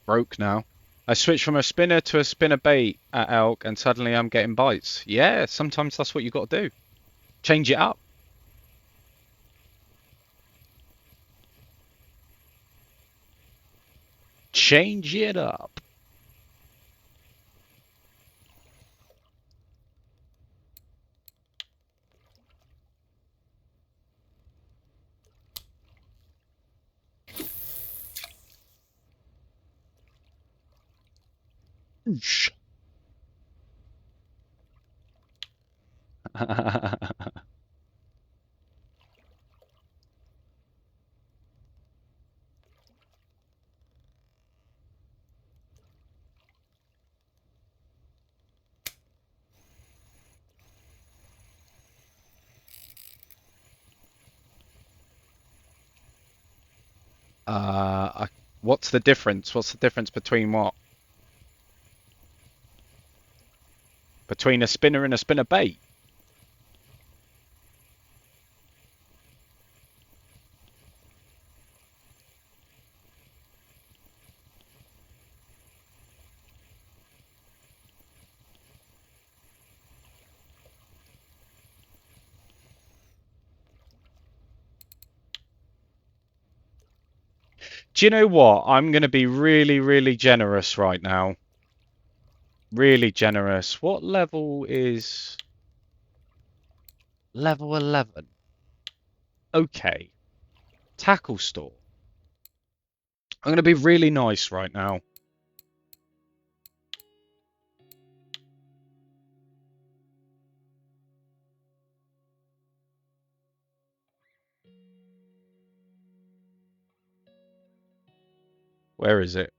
S1: Broke now. I switched from a spinner to a spinner bait at elk, and suddenly I'm getting bites. Yeah, sometimes that's what you got to do. Change it up. Change it up. Whoosh. What's the difference? What's the difference between what? Between a spinner and a spinner bait? Do you know what? I'm going to be really, really generous right now. Really generous. What level is level 11? Okay. Tackle store. I'm going to be really nice right now. Where is it?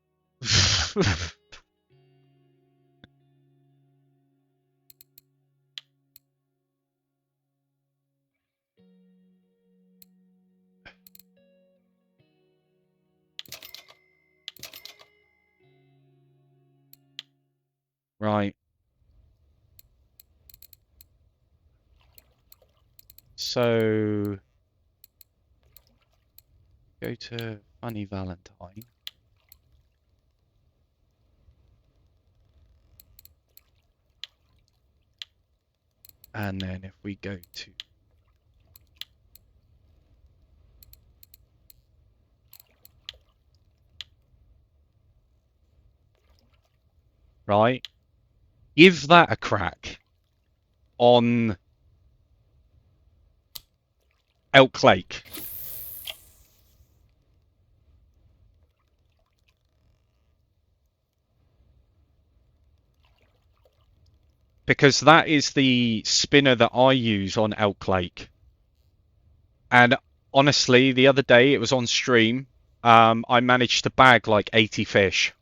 S1: Right. So go to Funny Valentine. And then if we go to right, give that a crack on Elk Lake. Because that is the spinner that I use on Elk Lake. And honestly, the other day it was on stream. I managed to bag like 80 fish.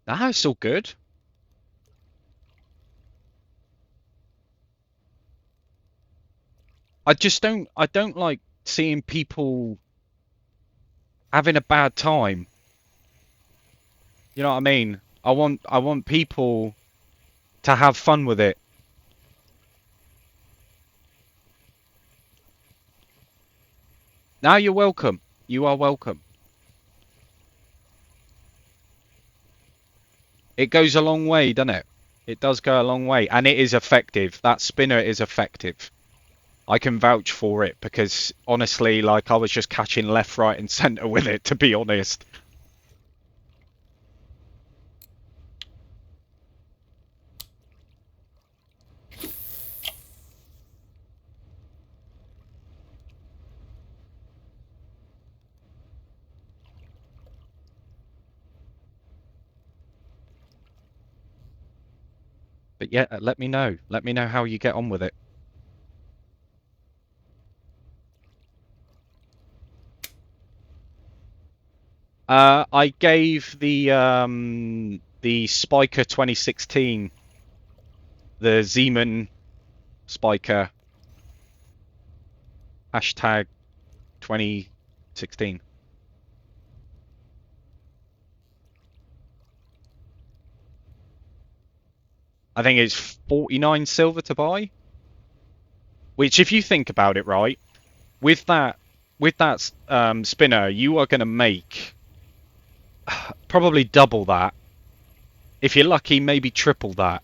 S1: That's all good. I don't like seeing people having a bad time. You know what I mean? I want people to have fun with it. Now you're welcome. You are welcome. It goes a long way, doesn't it? It does go a long way, and it is effective. That spinner is effective. I can vouch for it because honestly, like I was just catching left, right, and centre with it, to be honest. But yeah, let me know. Let me know how you get on with it. I gave the Spiker 2016, the Zeman Spiker hashtag 2016. I think it's 49 silver to buy. Which, if you think about it, right, with that spinner, you are going to make probably double that. If you're lucky, maybe triple that.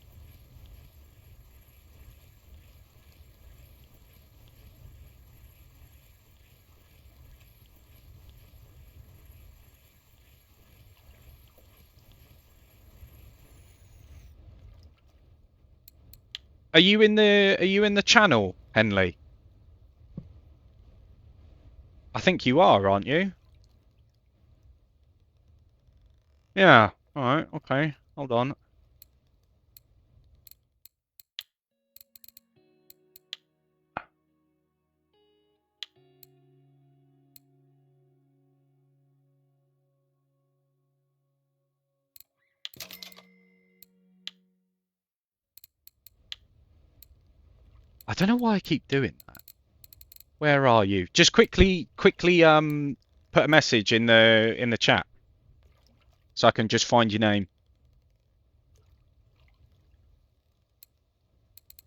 S1: Are you in the channel, Henley? I think you are, aren't you? Yeah. All right. Okay. Hold on. I don't know why I keep doing that. Where are you? Just quickly put a message in the chat so I can just find your name.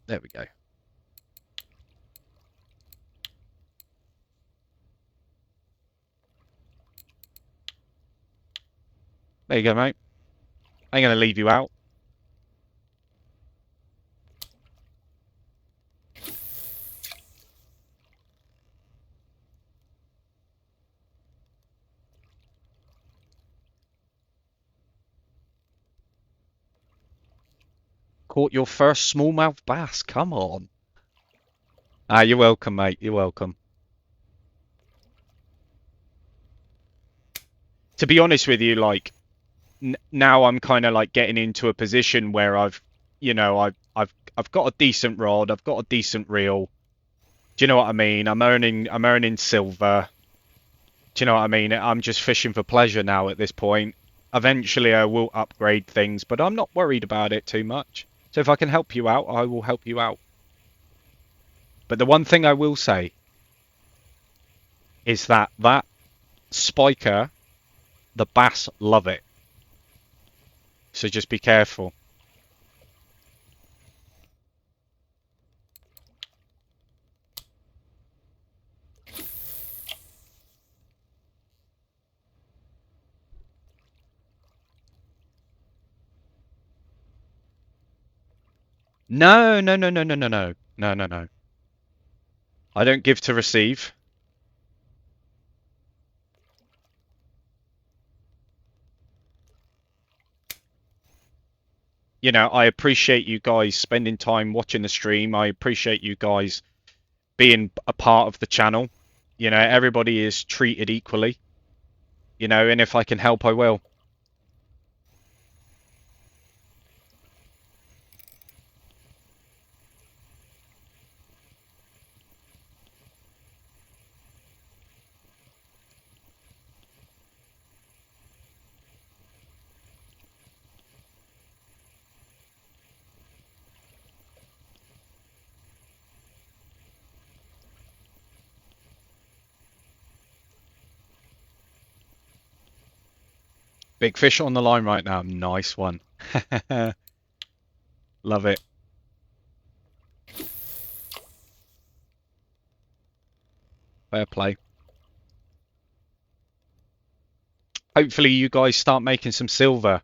S1: There we go. There you go, mate. I ain't gonna leave you out. Caught your first smallmouth bass. Come on. Ah, you're welcome, mate. You're welcome. To be honest with you, like now I'm kind of like getting into a position where I've got a decent rod, I've got a decent reel. Do you know what I mean? I'm earning silver. Do you know what I mean? I'm just fishing for pleasure now at this point. Eventually I will upgrade things, but I'm not worried about it too much. So if I can help you out, I will help you out. But the one thing I will say is that spiker, the bass love it. So just be careful. No, no, no, no, no, no, no. No, no, no. I don't give to receive. I appreciate you guys spending time watching the stream. I appreciate you guys being a part of the channel. Everybody is treated equally, and if I can help, I will. Big fish on the line right now. Nice one. Love it. Fair play. Hopefully you guys start making some silver.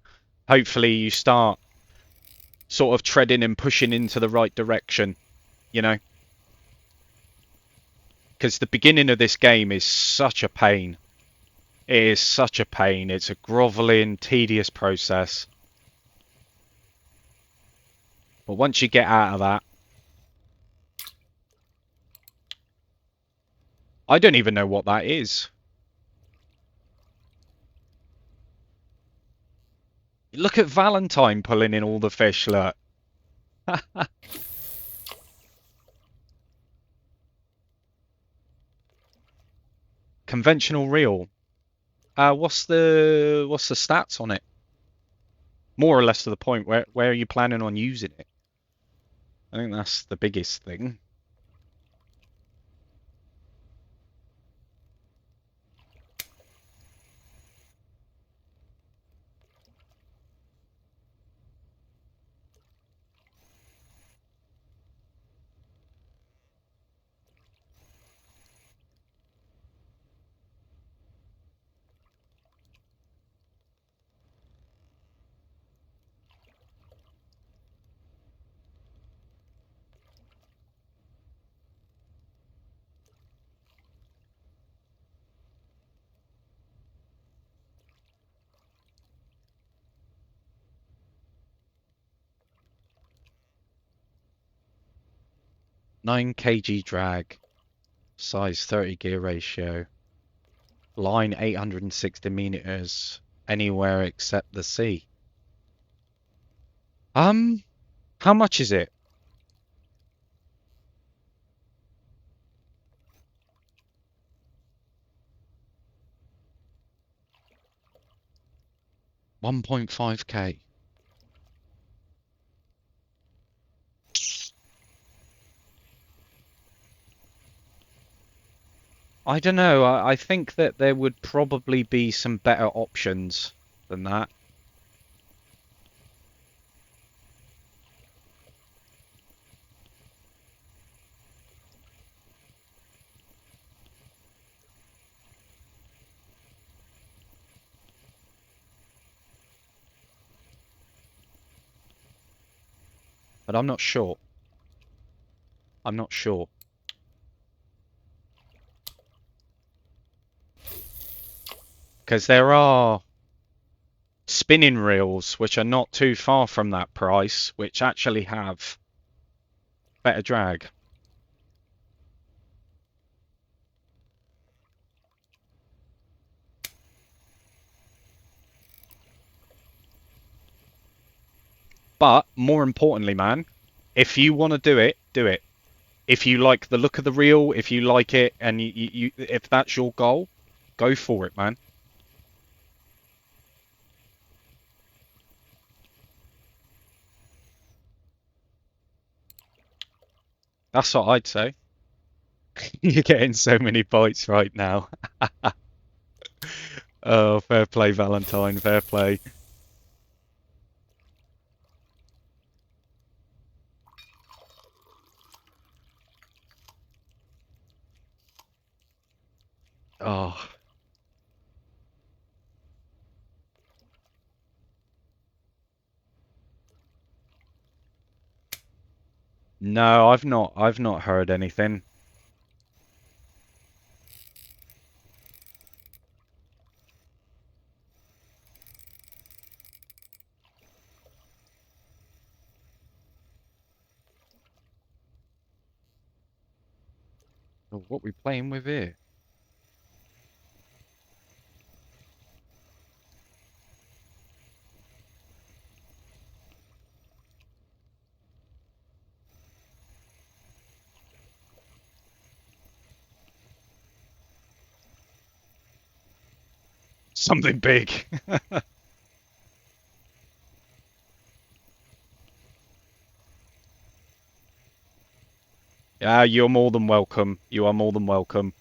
S1: Hopefully you start sort of treading and pushing into the right direction, you know? Because the beginning of this game is such a pain. It is such a pain. It's a groveling, tedious process. But once you get out of that, I don't even know what that is. Look at Valentine pulling in all the fish, look. Conventional reel. What's the stats on it? More or less to the point. Where are you planning on using it? I think that's the biggest thing. 9 kg drag, size 30 gear ratio, line 860 meters, anywhere except the sea. How much is it? 1.5k. I don't know. I think that there would probably be some better options than that. But I'm not sure. I'm not sure. Because there are spinning reels which are not too far from that price, which actually have better drag. But more importantly, man, if you want to do it, do it. If you like the look of the reel, if you like it, and if that's your goal, go for it, man. That's what I'd say. You're getting so many bites right now. Oh, fair play, Valentine. Fair play. Oh, no, I've not. I've not heard anything. Oh, what we playing with here? Something big. Yeah, you're more than welcome. You are more than welcome.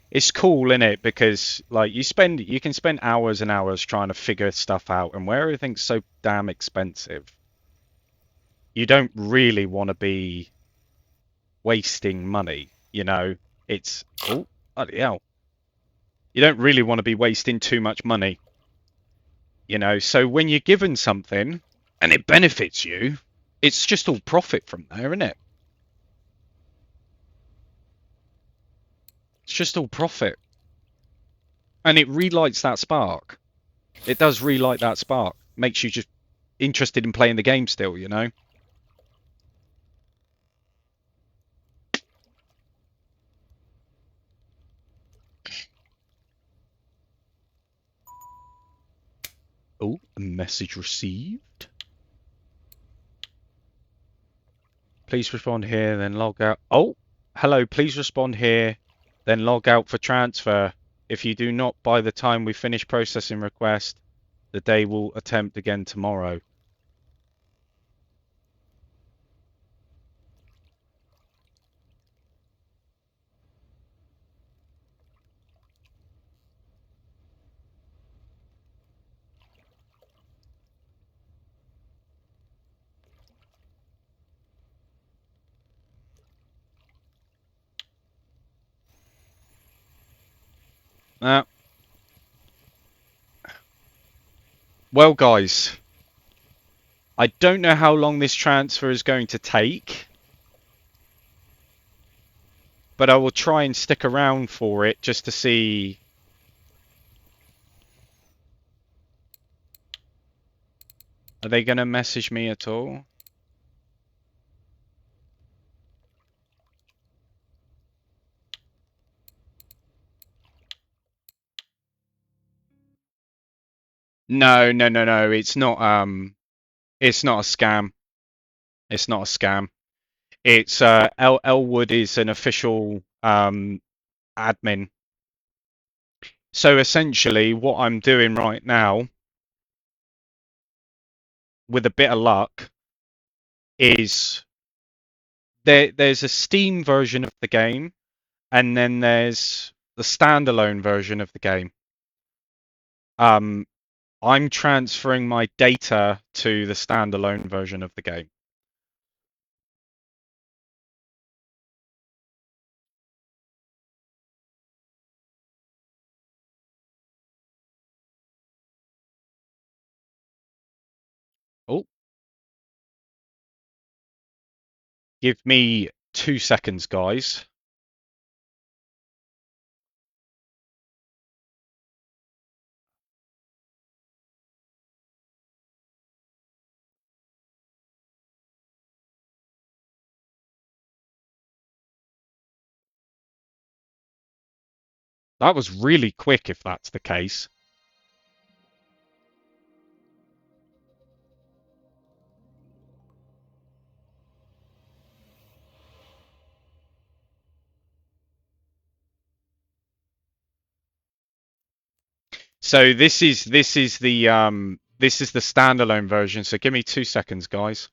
S1: It's cool, isn't it? Because like you can spend hours and hours trying to figure stuff out, and where everything's so damn expensive, you don't really want to be wasting money. It's bloody hell. You don't really want to be wasting too much money. So when you're given something and it benefits you, it's just all profit from there, isn't it? It's just all profit, and it relights that spark. It does relight that spark. Makes you just interested in playing the game still. Oh, a message received. Please respond here, then log out. Oh, hello. Please respond here, then log out for transfer. If you do not by the time we finish processing request, the day will attempt again tomorrow. Uh, well, guys, I don't know how long this transfer is going to take, but I will try and stick around for it just to see. Are they going to message me at all? No, no, no, no. It's not. It's not a scam. It's not a scam. It's Elwood is an official admin. So essentially, what I'm doing right now, with a bit of luck, is there's a Steam version of the game, and then there's the standalone version of the game. Um, I'm transferring my data to the standalone version of the game. Oh, give me 2 seconds, guys. That was really quick, if that's the case. So this is the standalone version. So give me 2 seconds, guys.